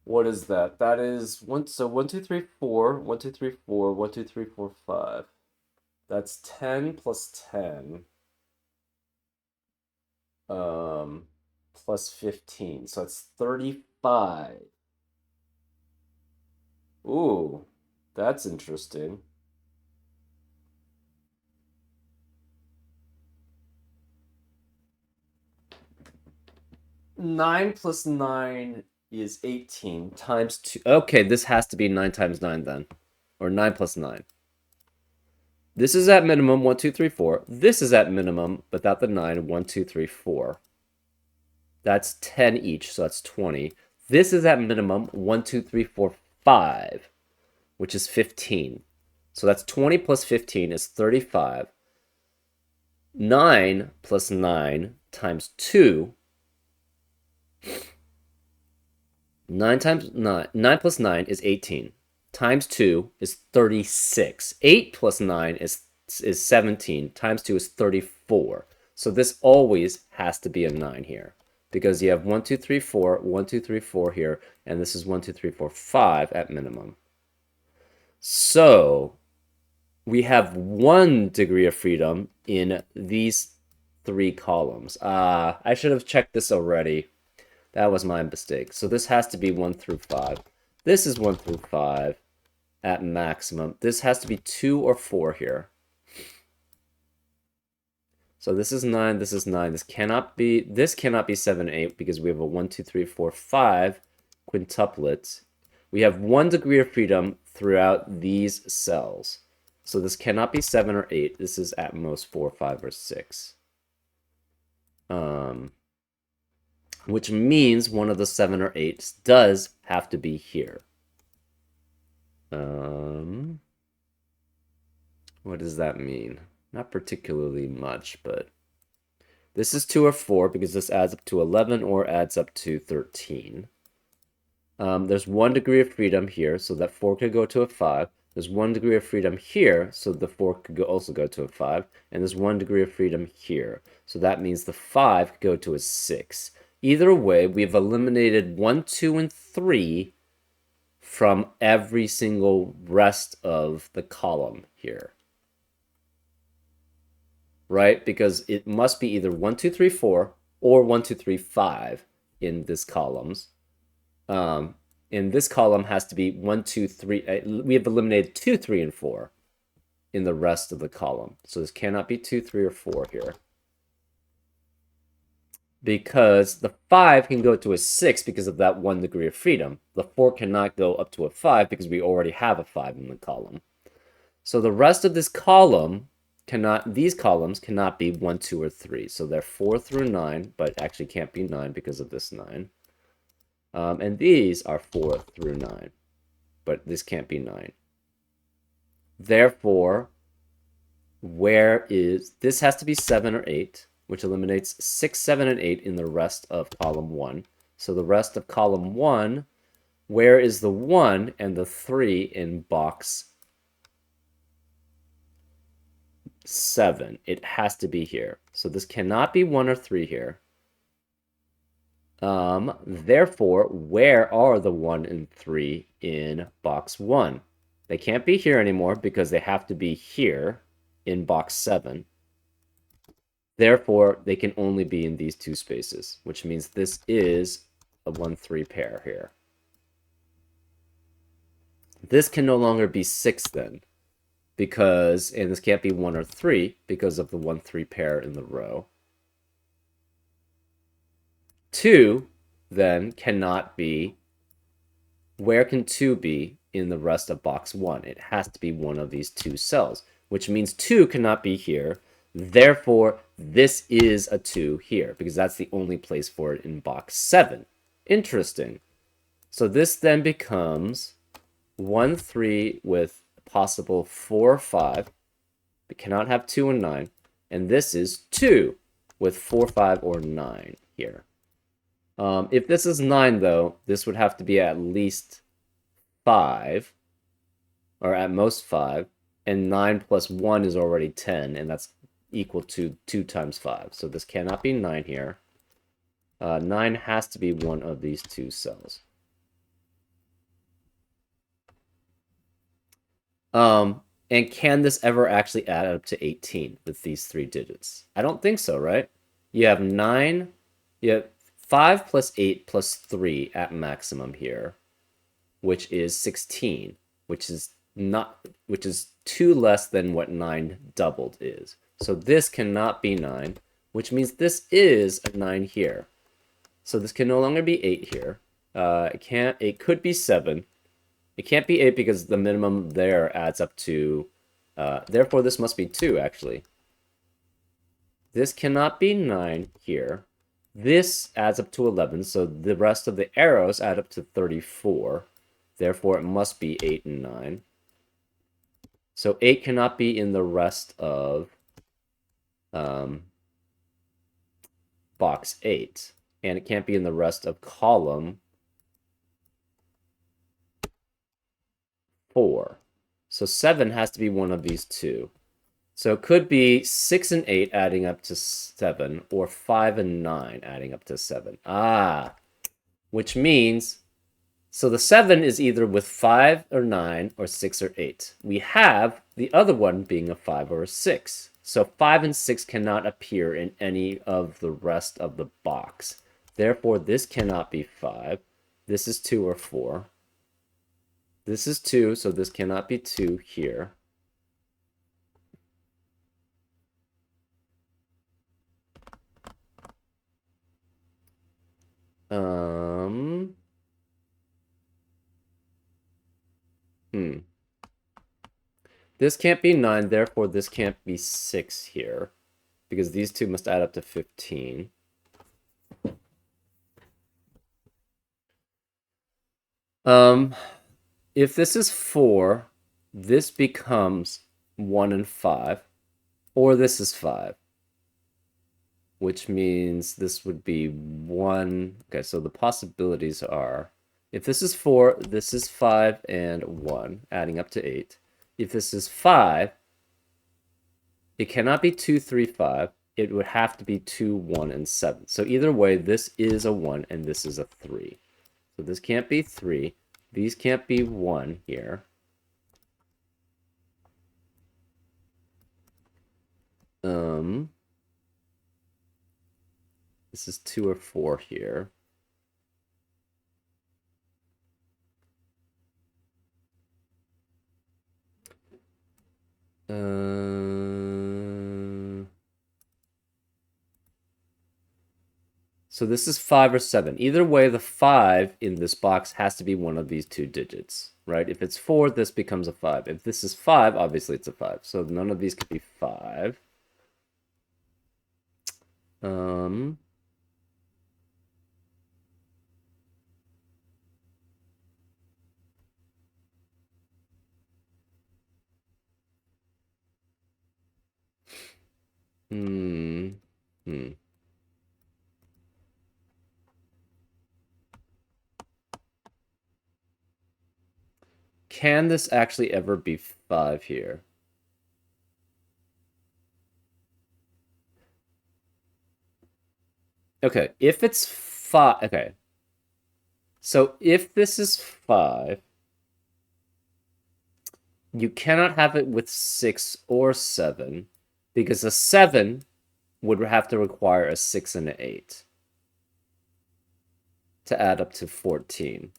What is that? That is 1, so 1, 2, 3, 4, 1, 2, 3, 4, 1, 2, 3, 4, 5. That's 10 plus 10. Plus 15. So it's 35. Ooh, that's interesting. Nine plus 9 is 18 times 2. Okay, this has to be 9 times 9 then. Or 9 plus 9. This is at minimum 1, 2, 3, 4. This is at minimum, without the 9, 1, 2, 3, 4. That's 10 each, so that's 20. This is at minimum 1, 2, 3, 4, 5, which is 15. So that's 20 plus 15 is 35. 9 plus 9 times 2. 9 plus 9 is 18. Times 2 is 36. 8 plus 9 is 17. Times 2 is 34. So this always has to be a 9 here. Because you have 1, 2, 3, 4, 1, 2, 3, 4 here, and this is 1, 2, 3, 4, 5 at minimum. So we have 1 degree of freedom in these 3 columns. I should have checked this already. That was my mistake. So this has to be 1 through 5. This is 1 through 5 at maximum. This has to be 2 or 4 here. So this is 9, this is 9. This cannot be 7, 8 because we have a 1, 2, 3, 4, 5 quintuplet. We have 1 degree of freedom throughout these cells. So this cannot be 7 or 8. This is at most 4, 5, or 6. Which means one of the 7 or 8s does have to be here. What does that mean? Not particularly much, but this is 2 or 4 because this adds up to 11 or adds up to 13. There's 1 degree of freedom here, so that 4 could go to a 5. There's 1 degree of freedom here, so the 4 could also go to a 5. And there's 1 degree of freedom here. So that means the 5 could go to a 6. Either way, we've eliminated 1, 2, and 3 from every single rest of the column here. Right? Because it must be either 1, 2, 3, 4 or 1, 2, 3, 5 in this columns. In this column has to be 1, 2, 3. We have eliminated 2, 3, and 4 in the rest of the column. So this cannot be 2, 3, or 4 here. Because the 5 can go to a 6 because of that 1 degree of freedom. The 4 cannot go up to a 5 because we already have a 5 in the column. So the rest of this column these columns cannot be 1, 2, or 3. So they're 4 through 9, but actually can't be 9 because of this 9. And these are 4 through 9, but this can't be 9. Therefore, this has to be 7 or 8, which eliminates 6, 7, and 8 in the rest of column 1. So the rest of column 1, where is the 1 and the 3 in box 7? It has to be here. So this cannot be 1 or 3 here. Therefore, where are the 1 and 3 in box 1? They can't be here anymore because they have to be here in box 7. Therefore, they can only be in these two spaces, which means this is a 1, 3 pair here. This can no longer be 6 then, and this can't be 1 or 3 because of the 1, 3 pair in the row. 2 then cannot be. Where can 2 be in the rest of box 1? It has to be one of these two cells, which means 2 cannot be here. Therefore, this is a 2 here because that's the only place for it in box 7. Interesting. So this then becomes 1, 3 with possible 4, 5. It cannot have 2 and 9. And this is 2 with 4, 5, or 9 here. If this is 9, though, this would have to be at least 5, or at most 5, and 9 plus 1 is already 10, and that's equal to 2 times 5. So this cannot be 9 here. 9 has to be one of these two cells. And can this ever actually add up to 18 with these 3 digits? I don't think so, right? You have 9, you have 5 plus 8 plus 3 at maximum here, which is 16, which is 2 less than what 9 doubled is. So this cannot be 9, which means this is a 9 here. So this can no longer be 8 here. It could be 7. It can't be 8 because the minimum there adds up to, therefore this must be 2 actually. This cannot be 9 here. This adds up to 11, so the rest of the arrows add up to 34. Therefore, it must be 8 and 9. So 8 cannot be in the rest of box 8. And it can't be in the rest of column 4. So 7 has to be one of these two. So it could be 6 and 8 adding up to 7, or 5 and 9 adding up to 7. Which means, so the 7 is either with 5 or 9, or 6 or 8. We have the other one being a 5 or a 6. So 5 and 6 cannot appear in any of the rest of the box. Therefore, this cannot be 5. This is 2 or 4. This is 2, so this cannot be 2 here. This can't be 9, therefore this can't be 6 here, because these two must add up to 15. If this is 4, this becomes 1 and 5, or this is 5, which means this would be 1. Okay, so the possibilities are, if this is 4, this is 5 and 1, adding up to 8. if this is 5, it cannot be 2, 3, 5. It would have to be 2, 1, and 7. So either way, this is a 1 and this is a 3. So this can't be 3. These can't be 1 here. This is 2 or 4 here. So this is 5 or 7. Either way, the 5 in this box has to be one of these two digits, right? If it's 4, this becomes a 5. If this is 5, obviously it's a 5. So none of these could be 5. Can this actually ever be 5 here? Okay, if it's 5, okay. So if this is 5, you cannot have it with 6 or 7, because a 7 would have to require a 6 and an 8 to add up to 14.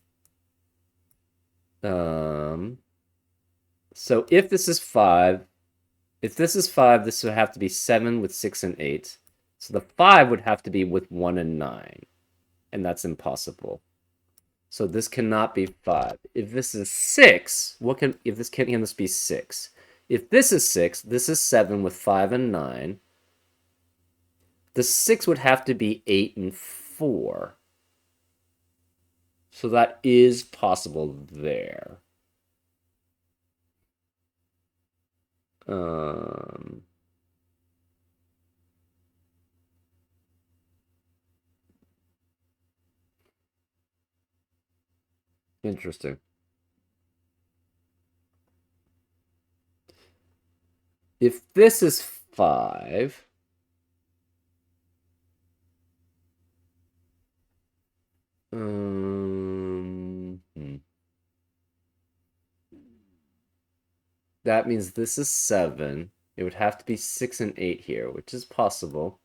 So if this is 5, this would have to be 7 with 6 and 8. So the 5 would have to be with 1 and 9. And that's impossible. So this cannot be 5. If this is 6, can this be 6? If this is 6, this is 7 with 5 and 9. The 6 would have to be 8 and 4. So that is possible there. Interesting. If this is 5, that means this is 7. It would have to be 6 and 8 here, which is possible.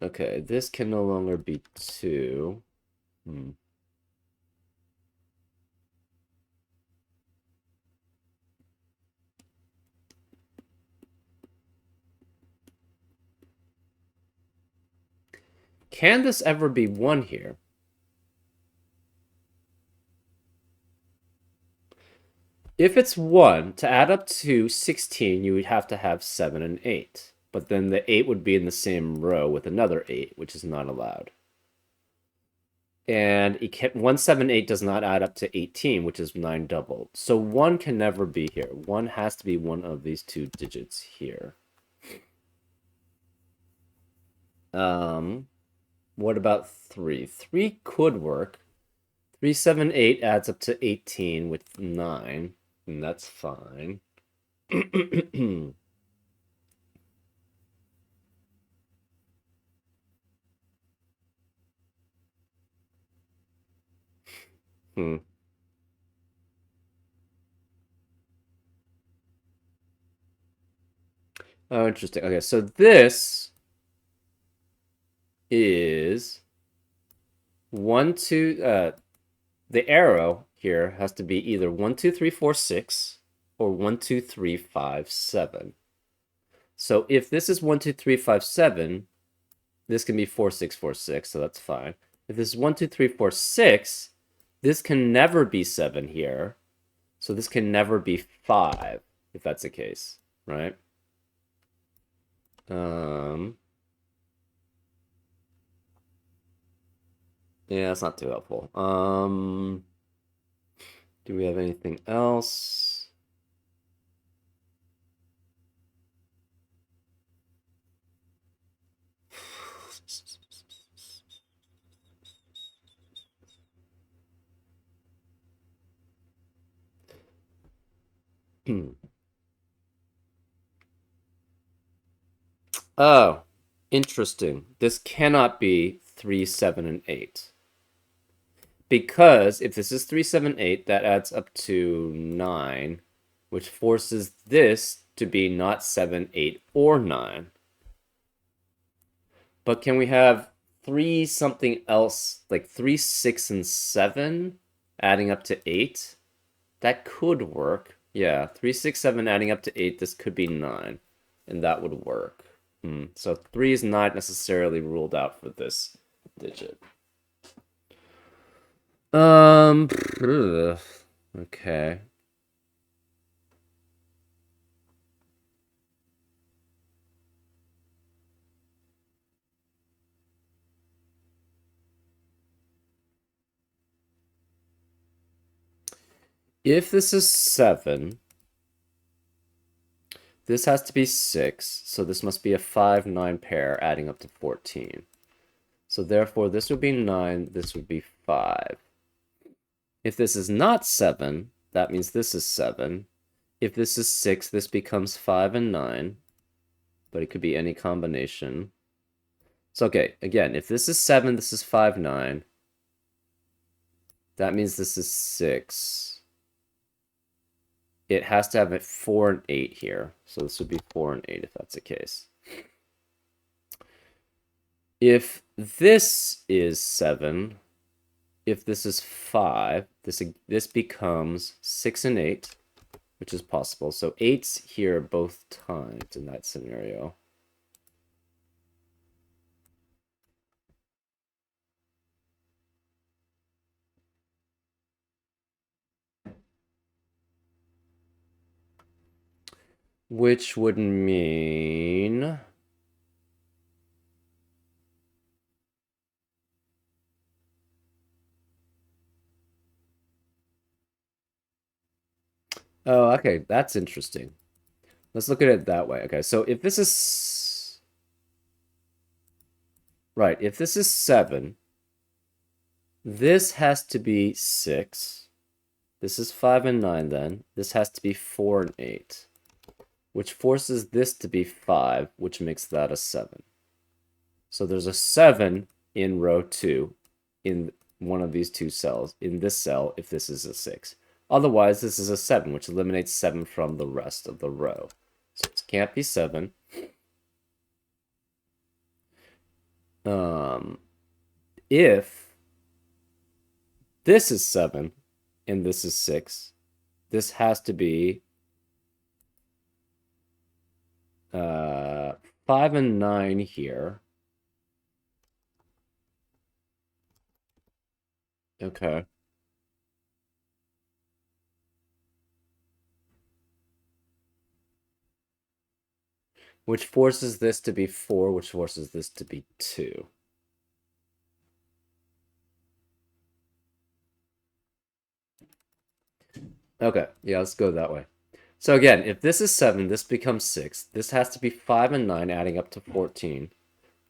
Okay, this can no longer be 2. Can this ever be 1 here? If it's 1, to add up to 16, you would have to have 7 and 8. But then the 8 would be in the same row with another 8, which is not allowed. And 178 does not add up to 18, which is 9 doubled. So 1 can never be here. 1 has to be one of these two digits here. What about 3? 3 could work. 378 adds up to 18 with 9, and that's fine. Oh, interesting. Okay, so this is 1, 2, the arrow here has to be either 1, 2, 3, 4, 6 or 1, 2, 3, 5, 7. So if this is 1, 2, 3, 5, 7, this can be 4, 6, 4, 6, so that's fine. If this is 1, 2, 3, 4, 6, this can never be 7 here. So this can never be 5. if that's the case, right? Yeah, it's not too helpful. Do we have anything else? Oh, interesting. This cannot be 3, 7, and 8. Because if this is 3, 7, 8, that adds up to 9, which forces this to be not 7, 8, or 9. But can we have 3 something else, like 3, 6, and 7 adding up to 8? That could work. Yeah, 3, 6, 7 adding up to 8, this could be 9. And that would work. So 3 is not necessarily ruled out for this digit. Okay. If this is 7, this has to be 6, so this must be a 5, 9 pair adding up to 14. So therefore, this would be 9, this would be 5. If this is not 7, that means this is 7. If this is 6, this becomes 5 and 9, but it could be any combination. So okay, again, if this is 7, this is 5, 9. That means this is 6. It has to have a 4 and 8 here. So this would be 4 and 8 if that's the case. If this is 7, if this is 5, this becomes 6 and 8, which is possible. So 8's here both times in that scenario. Which would mean... Oh, okay, that's interesting. Let's look at it that way. Okay, so if this is... Right, if this is 7, this has to be 6. This is 5 and 9 then. This has to be 4 and 8, which forces this to be 5, which makes that a 7. So there's a 7 in row 2 in one of these two cells, in this cell, if this is a 6. Otherwise, this is a 7, which eliminates 7 from the rest of the row. So it can't be 7. If this is 7 and this is 6, this has to be 5 and 9 here. Okay. Which forces this to be 4, which forces this to be 2. Okay, yeah, let's go that way. So again, if this is 7, this becomes 6. This has to be 5 and 9 adding up to 14.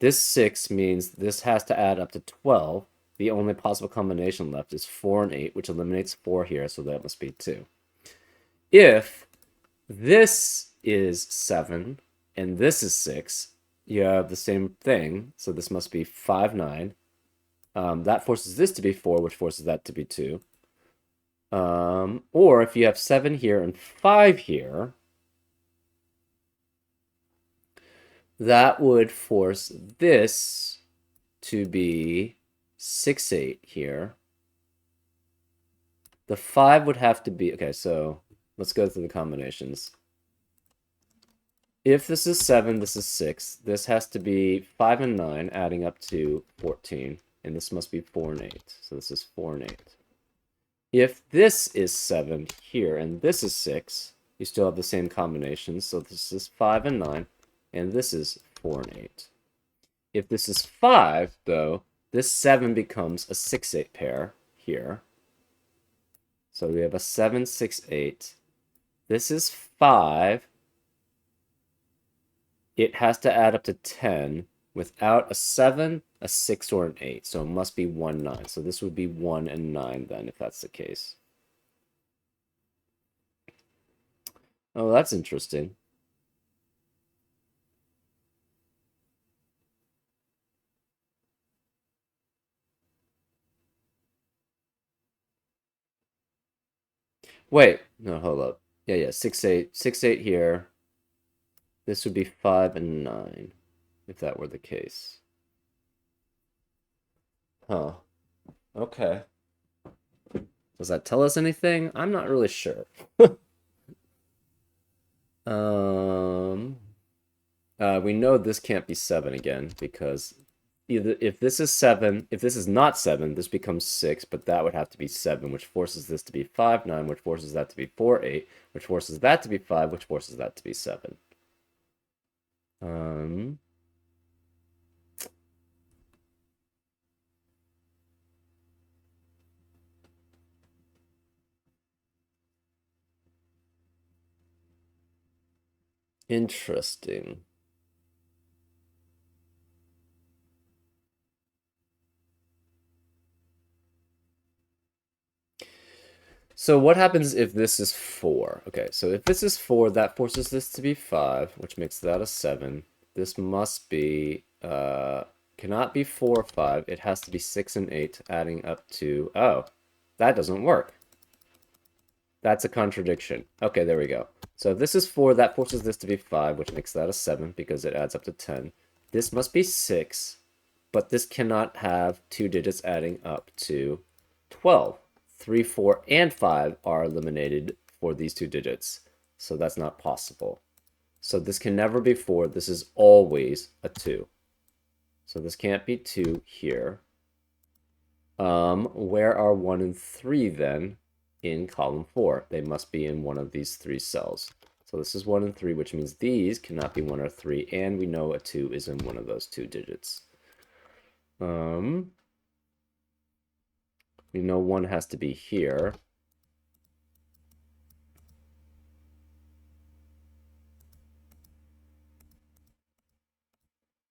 This 6 means this has to add up to 12. The only possible combination left is 4 and 8, which eliminates 4 here, so that must be 2. If this is 7 and this is 6, you have the same thing. So this must be 5, 9. That forces this to be 4, which forces that to be 2. Or if you have 7 here and 5 here, that would force this to be 6, 8 here. The 5 would have to be... Okay, so let's go through the combinations. If this is 7, this is 6. This has to be 5 and 9, adding up to 14. And this must be 4 and 8. So this is 4 and 8. If this is 7 here and this is 6, you still have the same combinations. So this is 5 and 9, and this is 4 and 8. If this is 5, though, this 7 becomes a 6-8 pair here. So we have a 7, 6, 8. This is 5. It has to add up to 10 without a 7, a 6, or an 8. So it must be 1, 9. So this would be 1 and 9 then, if that's the case. Oh, that's interesting. Wait, no, hold up. Yeah, 6, 8. 6, 8 here. This would be 5 and 9, if that were the case. Huh. Okay. Does that tell us anything? I'm not really sure. Um, we know this can't be 7 again because either if this is 7, if this is not 7, this becomes 6, but that would have to be 7, which forces this to be 5, 9, which forces that to be 4, 8, which forces that to be 5, which forces that to be 7. Um, Interesting. So what happens if this is 4? Okay, so if this is 4, that forces this to be 5, which makes that a 7. This must be, cannot be 4 or 5. It has to be 6 and 8, adding up to, oh, that doesn't work. That's a contradiction. Okay, there we go. So if this is 4, that forces this to be 5, which makes that a 7 because it adds up to 10. This must be 6, but this cannot have 2 digits adding up to 12. 3, 4, and 5 are eliminated for these 2 digits, so that's not possible. So this can never be 4. This is always a 2. So this can't be 2 here. Where are 1 and 3 then in column 4? They must be in one of these 3 cells. So this is 1 and 3, which means these cannot be 1 or 3, and we know a 2 is in one of those 2 digits. We know 1 has to be here.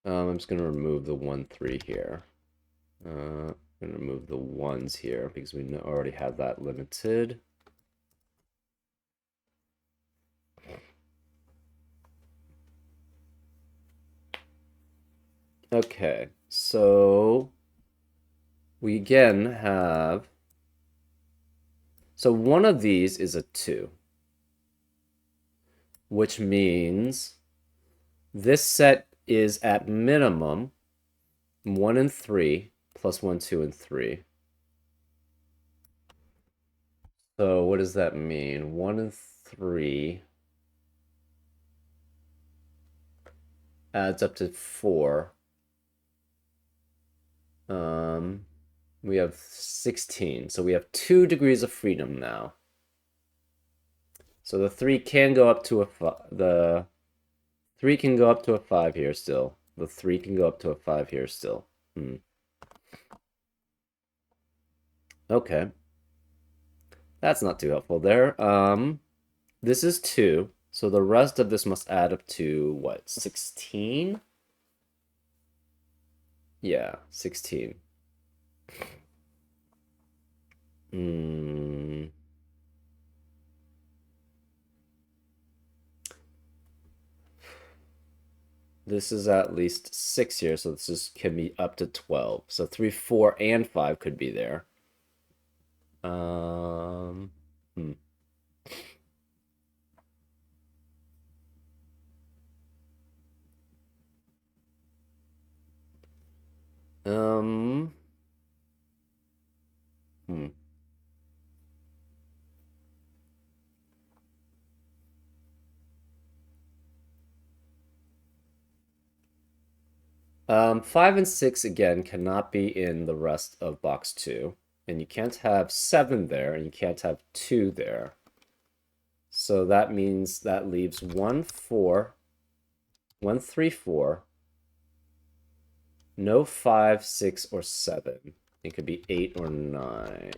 I'm just going to remove the 1, 3 here. I'm going to remove the 1s here because we already have that limited. Okay, so we again have... So one of these is a 2, which means this set is at minimum 1 and 3 plus 1, 2, and 3. So what does that mean? 1 and 3 adds up to 4. We have 16. So we have 2 degrees of freedom now. So the 3 can go up to the 3 can go up to a 5 here still. The 3 can go up to a 5 here still. Okay. That's not too helpful there. This is 2. So the rest of this must add up to, what, 16? Yeah, 16. This is at least 6 here, so can be up to 12. So 3, 4, and 5 could be there. Hmm. Hmm. 5 and 6 again cannot be in the rest of box 2. And you can't have 7 there, and you can't have 2 there. So that means that leaves 1, 4, 1, 3, 4. No 5, 6, or 7. It could be 8 or 9.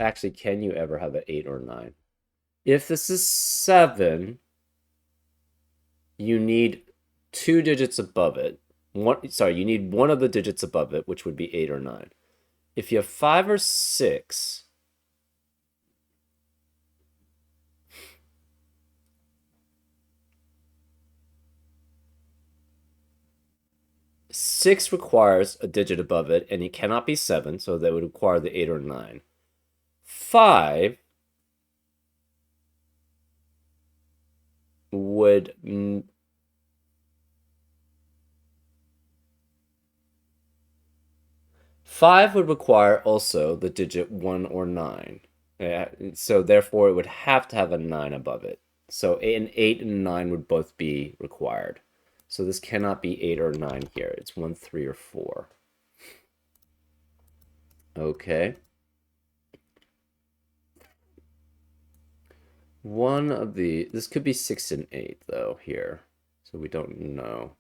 Actually, can you ever have an 8 or 9? If this is 7, you need 2 digits above it. You need one of the digits above it, which would be 8 or 9. If you have 5 or 6, six requires a digit above it, and it cannot be 7, so that would require the 8 or 9. 5 would 5 would require also the digit 1 or 9. So therefore, it would have to have a 9 above it. So an 8 and 9 would both be required. So this cannot be 8 or 9 here. It's 1, 3, or 4. Okay. One of this could be 6 and 8, though, here. So we don't know.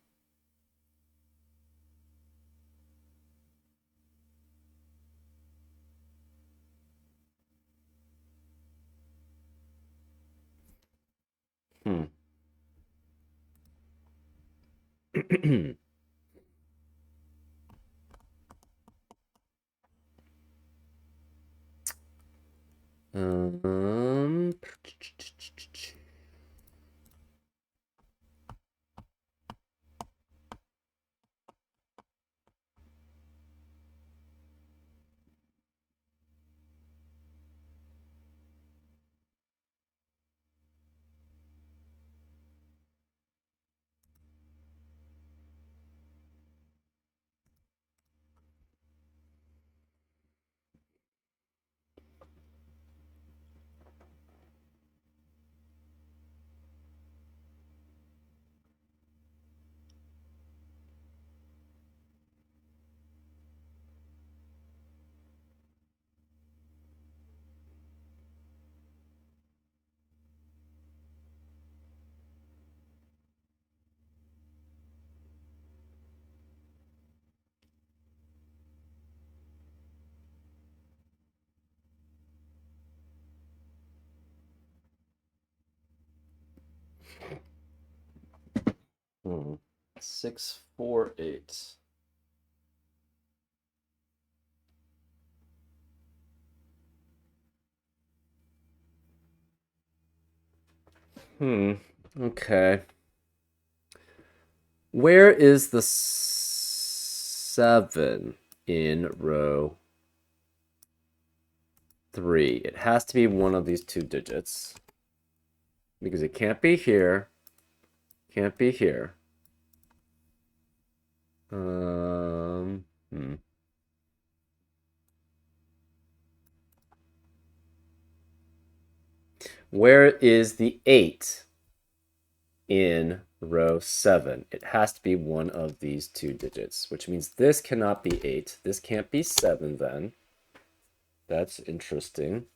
Hmm. um. Hmm. 6, 4, 8. Okay. Where is the 7 in row 3? It has to be one of these two digits. Because it can't be here. Can't be here. Where is the 8 in row 7? It has to be one of these two digits, which means this cannot be 8. This can't be 7 then. That's interesting.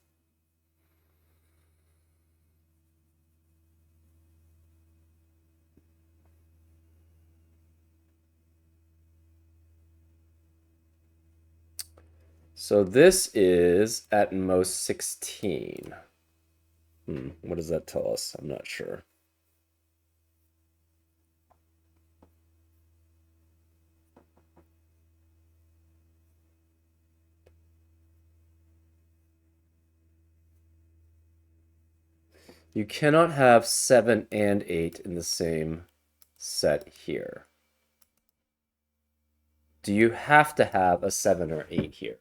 So this is at most 16. What does that tell us? I'm not sure. You cannot have 7 and 8 in the same set here. Do you have to have a 7 or 8 here?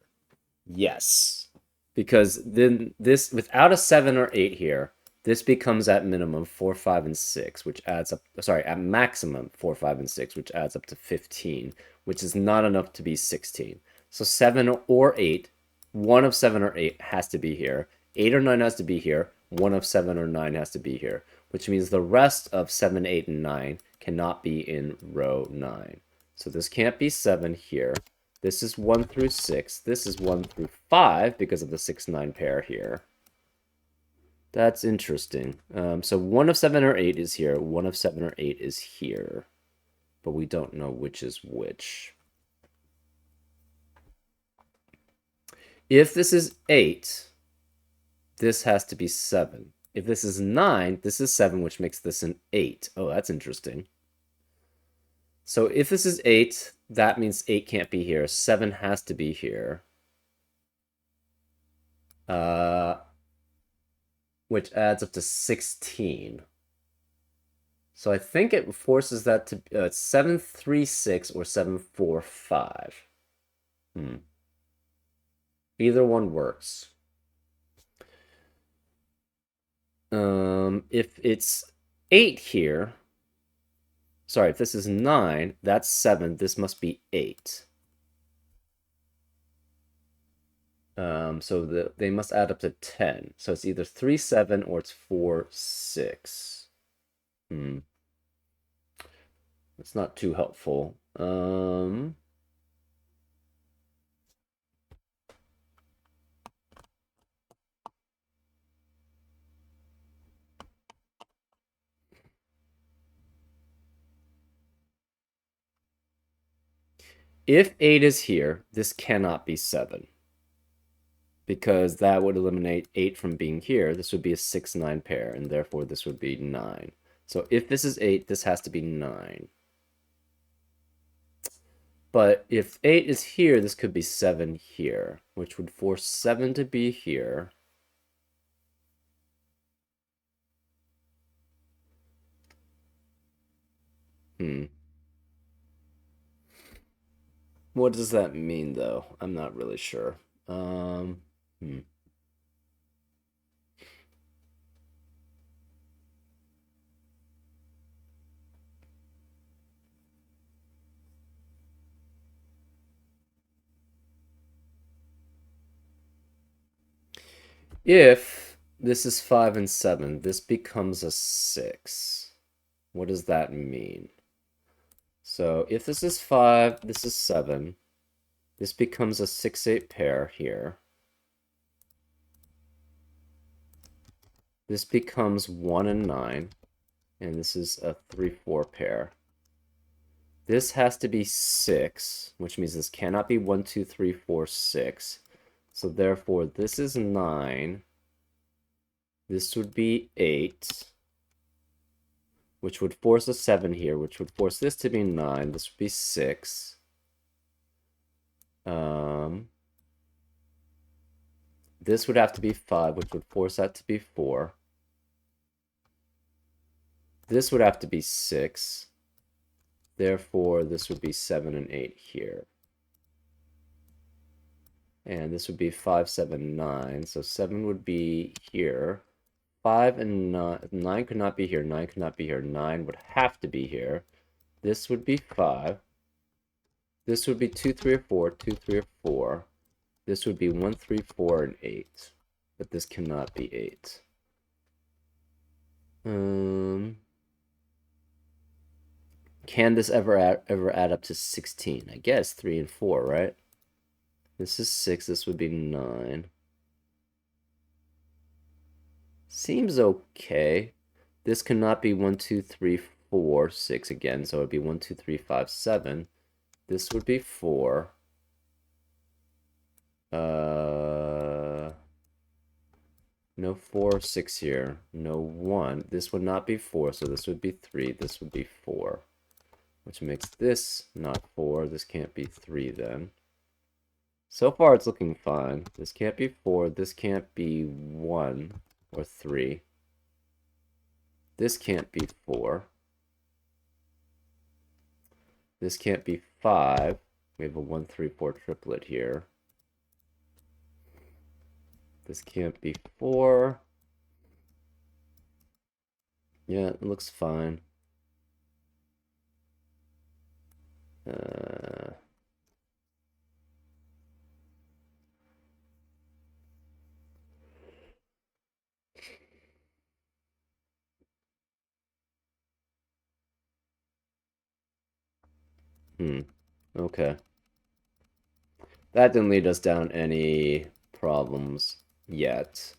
Yes. Because then this, without a 7 or 8 here, this becomes at minimum 4, 5, and 6, which adds up, sorry, at maximum 4, 5, and 6, which adds up to 15, which is not enough to be 16. So 7 or 8, one of 7 or 8 has to be here. 8 or 9 has to be here. One of 7 or 9 has to be here, which means the rest of 7, 8, and 9 cannot be in row 9. So this can't be 7 here. This is 1 through 6. This is 1 through 5 because of the 6, 9 pair here. That's interesting. So 1 of 7 or 8 is here. 1 of 7 or 8 is here. But we don't know which is which. If this is 8, this has to be 7. If this is 9, this is 7, which makes this an 8. Oh, that's interesting. So if this is 8, that means 8 can't be here. 7 has to be here. Which adds up to 16. So I think it forces that to 736 or 745. Either one works. If it's 8 here, sorry, if this is 9, that's 7. This must be 8. So they must add up to 10. So it's either 3, 7, or it's 4, 6. It's not too helpful. If 8 is here, this cannot be 7. Because that would eliminate 8 from being here. This would be a 6, 9 pair, and therefore this would be 9. So if this is 8, this has to be 9. But if 8 is here, this could be 7 here, which would force 7 to be here. What does that mean, though? I'm not really sure. If this is 5 and 7, this becomes a 6. What does that mean? So if this is 5, this is 7. This becomes a 6, 8 pair here. This becomes 1 and 9. And this is a 3, 4 pair. This has to be 6, which means this cannot be 1, 2, 3, 4, 6. So therefore, this is 9. This would be 8, which would force a 7 here, which would force this to be 9. This would be 6. This would have to be 5, which would force that to be 4. This would have to be 6. Therefore, this would be 7 and 8 here. And this would be 5, 7, 9. So 7 would be here. 5 and 9, 9 could not be here. 9 could not be here. 9 would have to be here. This would be 5. This would be 2, 3, or 4. 2, 3, or 4. This would be 1, 3, 4, and 8. But this cannot be 8. Can this ever add up to 16? I guess 3 and 4, right? This is 6. This would be 9. Seems okay. This cannot be 1, 2, 3, 4, 6 again. So it would be 1, 2, 3, 5, 7. This would be 4. No 4 or 6 here. No 1. This would not be 4, so this would be 3. This would be 4. Which makes this not 4. This can't be 3 then. So far it's looking fine. This can't be 4. This can't be 1 or 3. This can't be 4. This can't be 5. We have a 1, 3, 4 triplet here. This can't be 4. Yeah, it looks fine. Okay. That didn't lead us down any problems yet.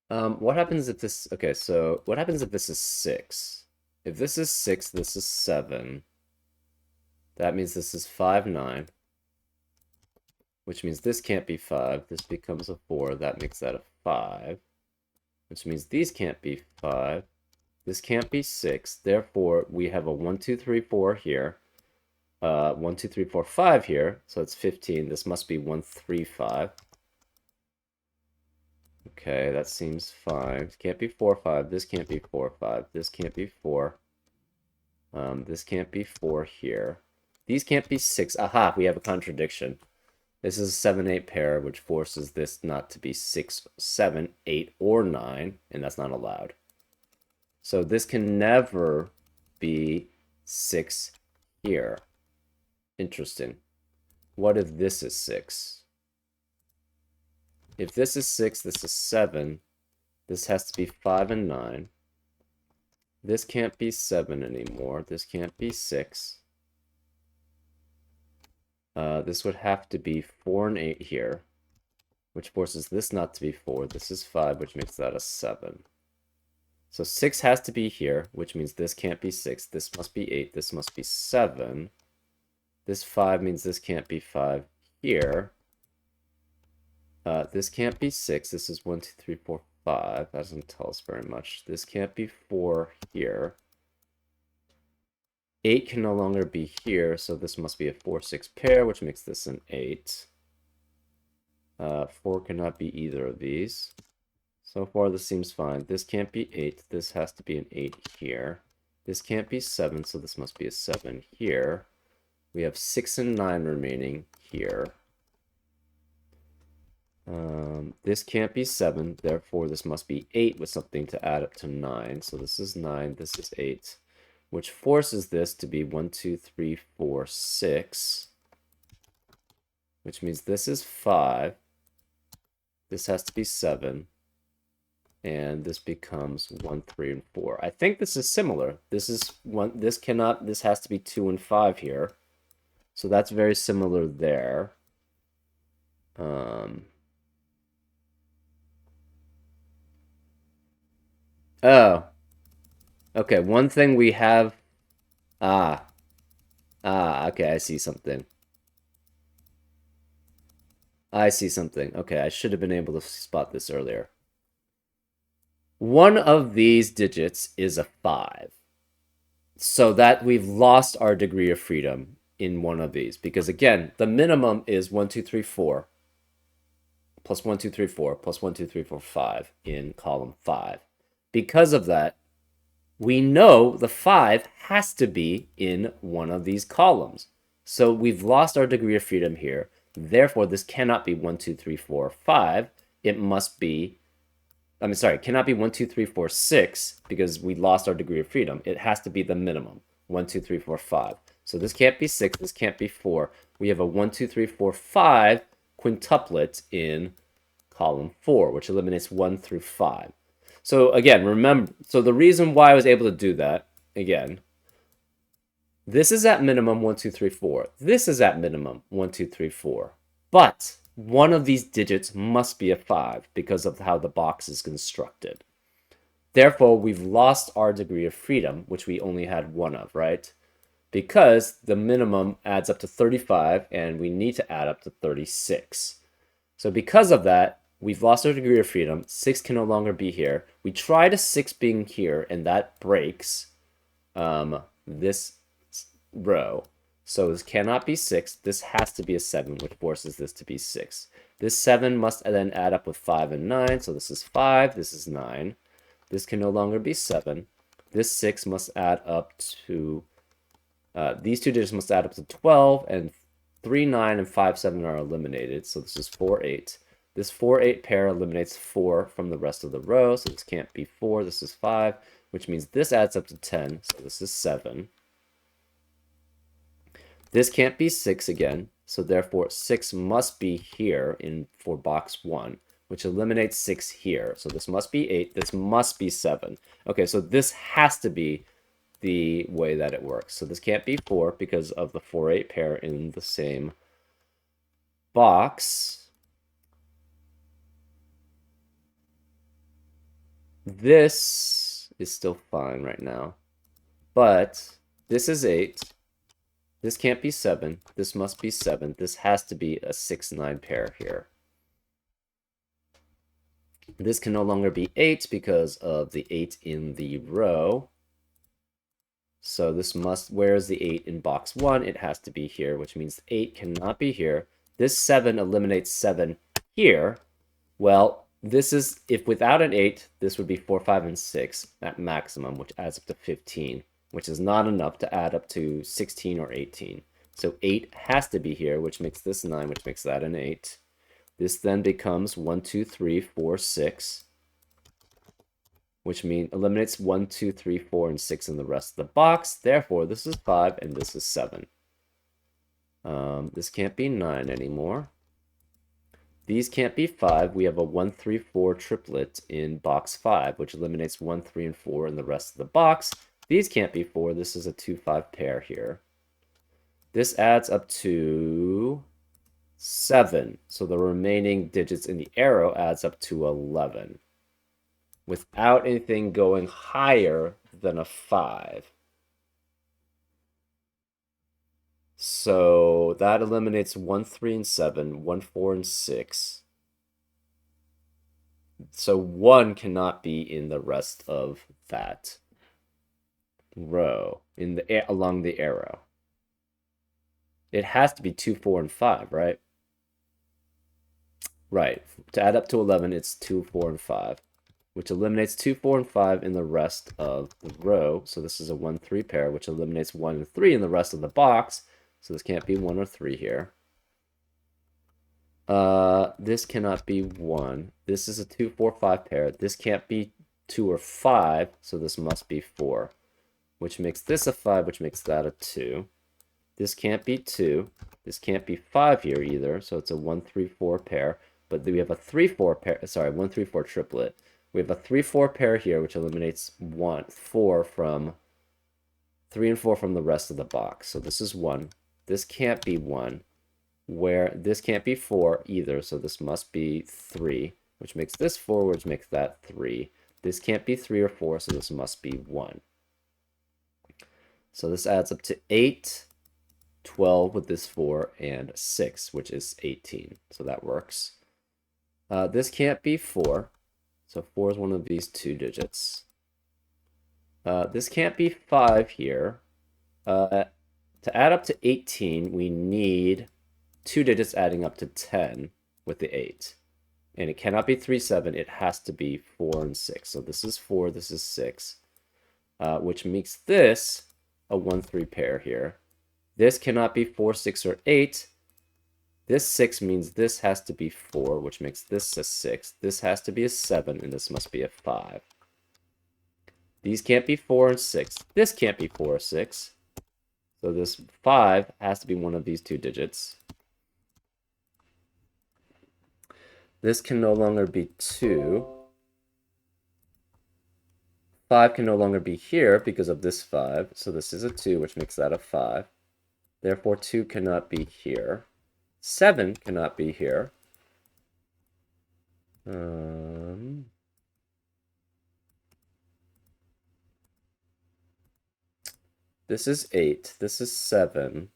What happens if this... Okay, so what happens if this is 6? If this is 6, this is 7. That means this is 5, 9. Which means this can't be 5. This becomes a 4. That makes that a 5. Which means these can't be 5. This can't be 6. Therefore, we have a 1, 2, 3, 4 here. 1, 2, 3, 4, 5 here. So it's 15. This must be 1, 3, 5. Okay, that seems fine. It can't be 4, 5. This can't be 4, 5. This can't be 4. This can't be 4 here. These can't be 6. Aha, we have a contradiction. This is a 7, 8 pair, which forces this not to be 6, 7, 8, or 9, and that's not allowed. So this can never be 6 here. Interesting. What if this is 6? If this is 6, this is 7. This has to be 5 and 9. This can't be 7 anymore. This can't be 6. This would have to be 4 and 8 here, which forces this not to be 4. This is 5, which makes that a 7. So 6 has to be here, which means this can't be 6. This must be 8. This must be 7. This 5 means this can't be 5 here. This can't be 6. This is 1, 2, 3, 4, 5. That doesn't tell us very much. This can't be 4 here. 8 can no longer be here, so this must be a 4, 6 pair, which makes this an 8. 4 cannot be either of these. So far, this seems fine. This can't be 8. This has to be an 8 here. This can't be 7, so this must be a 7 here. We have 6 and 9 remaining here. This can't be 7, therefore this must be 8 with something to add up to 9. So this is 9, this is 8, which forces this to be 1, 2, 3, 4, 6, which means this is 5. This has to be 7. And this becomes 1, 3, and 4. I think this is similar. This is one. This cannot. This has to be 2 and 5 here. So that's very similar there. Oh. Okay. One thing we have. Okay. I see something. I see something. Okay. I should have been able to spot this earlier. One of these digits is a 5. So that we've lost our degree of freedom in one of these. Because again, the minimum is 1, 2, 3, 4. Plus 1, 2, 3, 4. Plus 1, 2, 3, 4, 5 in column 5. Because of that, we know the 5 has to be in one of these columns. So we've lost our degree of freedom here. Therefore, this cannot be 1, 2, 3, 4, 5. It must be... it cannot be 1, 2, 3, 4, 6 because we lost our degree of freedom. It has to be the minimum. 1, 2, 3, 4, 5. So this can't be 6. This can't be 4. We have a 1, 2, 3, 4, 5 quintuplet in column 4, which eliminates 1 through 5. So again, remember, so the reason why I was able to do that, again, this is at minimum 1, 2, 3, 4. This is at minimum 1, 2, 3, 4. But one of these digits must be a 5 because of how the box is constructed. Therefore, we've lost our degree of freedom, which we only had one of, right? Because the minimum adds up to 35, and we need to add up to 36. So because of that, we've lost our degree of freedom. 6 can no longer be here. We tried a 6 being here, and that breaks this row. So this cannot be 6. This has to be a 7, which forces this to be 6. This 7 must then add up with 5 and 9. So this is 5. This is 9. This can no longer be 7. This 6 must add up to... these two digits must add up to 12. And 3, 9, and 5, 7 are eliminated. So this is 4, 8. This 4, 8 pair eliminates 4 from the rest of the row. So this can't be 4. This is 5, which means this adds up to 10. So this is 7. This can't be 6 again, so therefore 6 must be here for box 1, which eliminates 6 here. So this must be 8, this must be 7. Okay, so this has to be the way that it works. So this can't be 4 because of the 4, 8 pair in the same box. This is still fine right now. But this is 8. This can't be 7. This must be 7. This has to be a 6-9 pair here. This can no longer be 8 because of the 8 in the row. So this must, where's the 8 in box 1? It has to be here, which means 8 cannot be here. This 7 eliminates 7 here. Well, this is, if without an 8, this would be 4, 5, and 6 at maximum, which adds up to 15, which is not enough to add up to 16 or 18. So 8 has to be here, which makes this 9, which makes that an 8. This then becomes 1, 2, 3, 4, 6, which means eliminates 1, 2, 3, 4, and 6 in the rest of the box. Therefore, this is 5 and this is 7. This can't be 9 anymore. These can't be 5. We have a 1, 3, 4 triplet in box 5, which eliminates 1, 3, and 4 in the rest of the box. These can't be 4. This is a 2, 5 pair here. This adds up to 7. So the remaining digits in the arrow adds up to 11. Without anything going higher than a 5. So that eliminates 1, 3, and 7, 1, 4, and 6. So 1 cannot be in the rest of that row in the along the arrow. It has to be 2, 4, and 5, right? Right. To add up to 11, it's 2, 4, and 5, which eliminates 2, 4, and 5 in the rest of the row. So this is a 1, 3 pair, which eliminates 1 and 3 in the rest of the box. So this can't be 1 or 3 here. This cannot be 1. This is a 2, 4, 5 pair. This can't be 2 or 5, so this must be 4, which makes this a 5, which makes that a 2. This can't be 2. This can't be 5 here either, so it's a 1, 3, 4 pair. But we have a 3, 4 pair, sorry, 1, 3, 4 triplet. We have a 3, 4 pair here, which eliminates 4 from 3 and 4 from the rest of the box. So this is 1. This can't be 1. Where this can't be 4 either, so this must be 3, which makes this 4, which makes that 3. This can't be 3 or 4, so this must be 1. So this adds up to 8, 12 with this 4, and 6, which is 18. So that works. This can't be 4, so 4 is one of these 2 digits. This can't be 5 here. To add up to 18, we need 2 digits adding up to 10 with the 8. And it cannot be 3, 7. It has to be 4 and 6. So this is 4, this is 6, which makes this a 1, 3 pair here. This cannot be 4, 6, or 8. This 6 means this has to be 4, which makes this a 6. This has to be a 7, and this must be a 5. These can't be 4 and 6. This can't be 4 or 6. So this 5 has to be one of these 2 digits. This can no longer be 2. 5 can no longer be here because of this 5. So this is a 2, which makes that a 5. Therefore, 2 cannot be here. 7 cannot be here. This is 8. This is 7.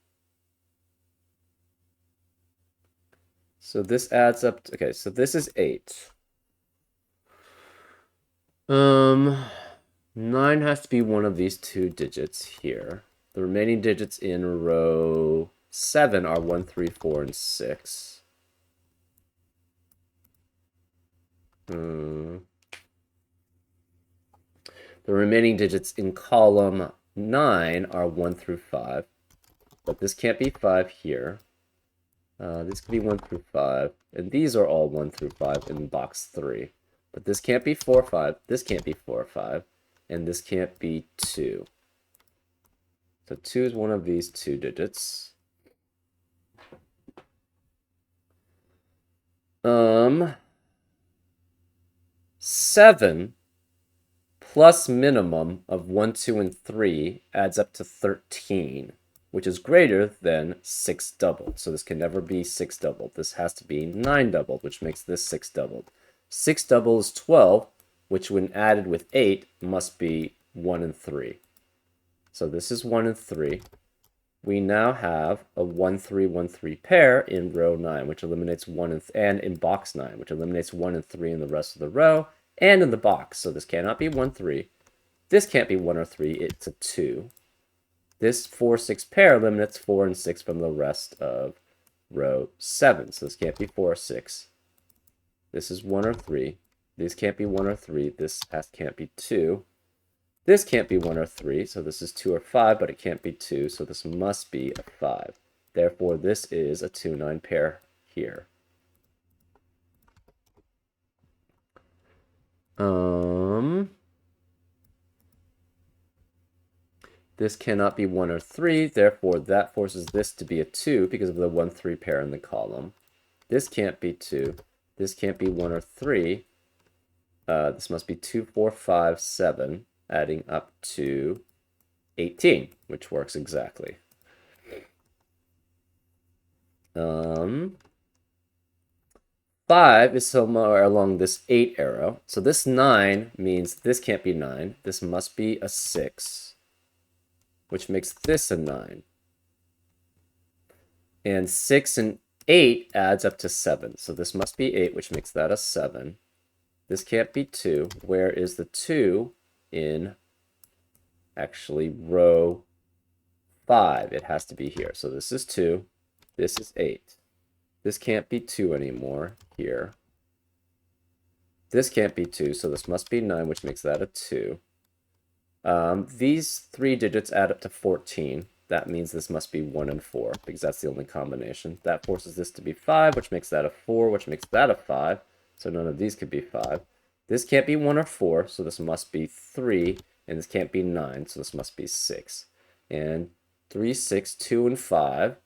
So this adds up to, okay, so this is 8. 9 has to be one of these 2 digits here. The remaining digits in row 7 are 1, 3, 4, and 6. The remaining digits in column 9 are 1 through 5. But this can't be 5 here. This could be 1 through 5. And these are all 1 through 5 in box 3. But this can't be 4 or 5. This can't be 4 or 5. And this can't be 2. So 2 is one of these 2 digits. 7 plus minimum of 1, 2, and 3 adds up to 13, which is greater than 6 doubled. So this can never be 6 doubled. This has to be 9 doubled, which makes this 6 doubled. 6 doubled is 12. which when added with 8 must be 1 and 3. So this is 1 and 3. We now have a 1, 3, 1, 3 pair in row 9, which eliminates 1 and in box 9, which eliminates 1 and 3 in the rest of the row and in the box. So this cannot be 1, 3. This can't be 1 or 3. It's a 2. This 4, 6 pair eliminates 4 and 6 from the rest of row 7. So this can't be 4 or 6. This is 1 or 3. These can't be 1 or 3. This can't be 2. This can't be 1 or 3, so this is 2 or 5, but it can't be 2, so this must be a 5. Therefore, this is a 2, 9 pair here. This cannot be 1 or 3, therefore that forces this to be a 2 because of the 1, 3 pair in the column. This can't be 2. This can't be 1 or 3. This must be 2, 4, 5, 7. Adding up to 18, which works exactly. 5 is somewhere along this 8 arrow. So this 9 means this can't be 9. This must be a 6, which makes this a 9. And 6 and 8 adds up to 7. So this must be 8, which makes that a 7. This can't be 2. Where is the 2? In actually row 5. It has to be here. So this is 2. This is 8. This can't be 2 anymore here. This can't be 2, so this must be 9, which makes that a 2. These 3 digits add up to 14. That means this must be 1 and 4, because that's the only combination. That forces this to be 5, which makes that a 4, which makes that a 5. So none of these could be 5. This can't be 1 or 4, so this must be 3, and this can't be 9, so this must be 6. And 3, 6, 2, and 5.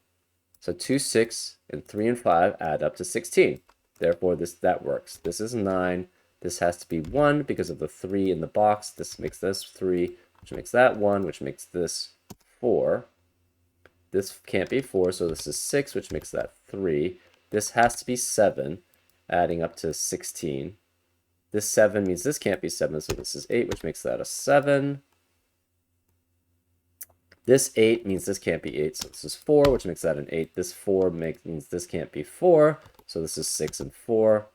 So 2, 6, and 3 and 5 add up to 16. Therefore, that works. This is 9. This has to be 1 because of the 3 in the box. This makes this 3, which makes that 1, which makes this 4. This can't be 4, so this is 6, which makes that 3. This has to be 7, adding up to 16. This 7 means this can't be 7, so this is 8, which makes that a 7. This 8 means this can't be 8, so this is 4, which makes that an 8. This 4 means this can't be 4, so this is 6 and 4.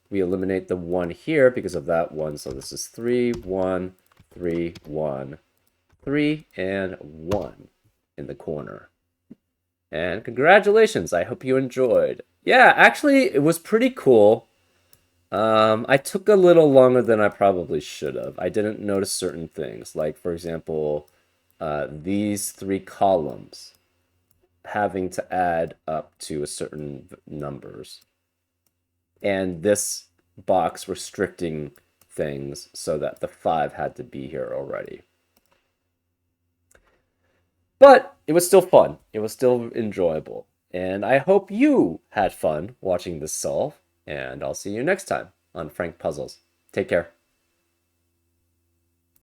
We eliminate the 1 here because of that 1, so this is 3, 1, 3, 1, 3, and 1 in the corner. And congratulations, I hope you enjoyed. Yeah, actually, it was pretty cool. I took a little longer than I probably should have. I didn't notice certain things, like, for example, these 3 columns having to add up to a certain numbers. And this box restricting things so that the 5 had to be here already. But it was still fun. It was still enjoyable. And I hope you had fun watching this solve. And I'll see you next time on Frank Puzzles. Take care.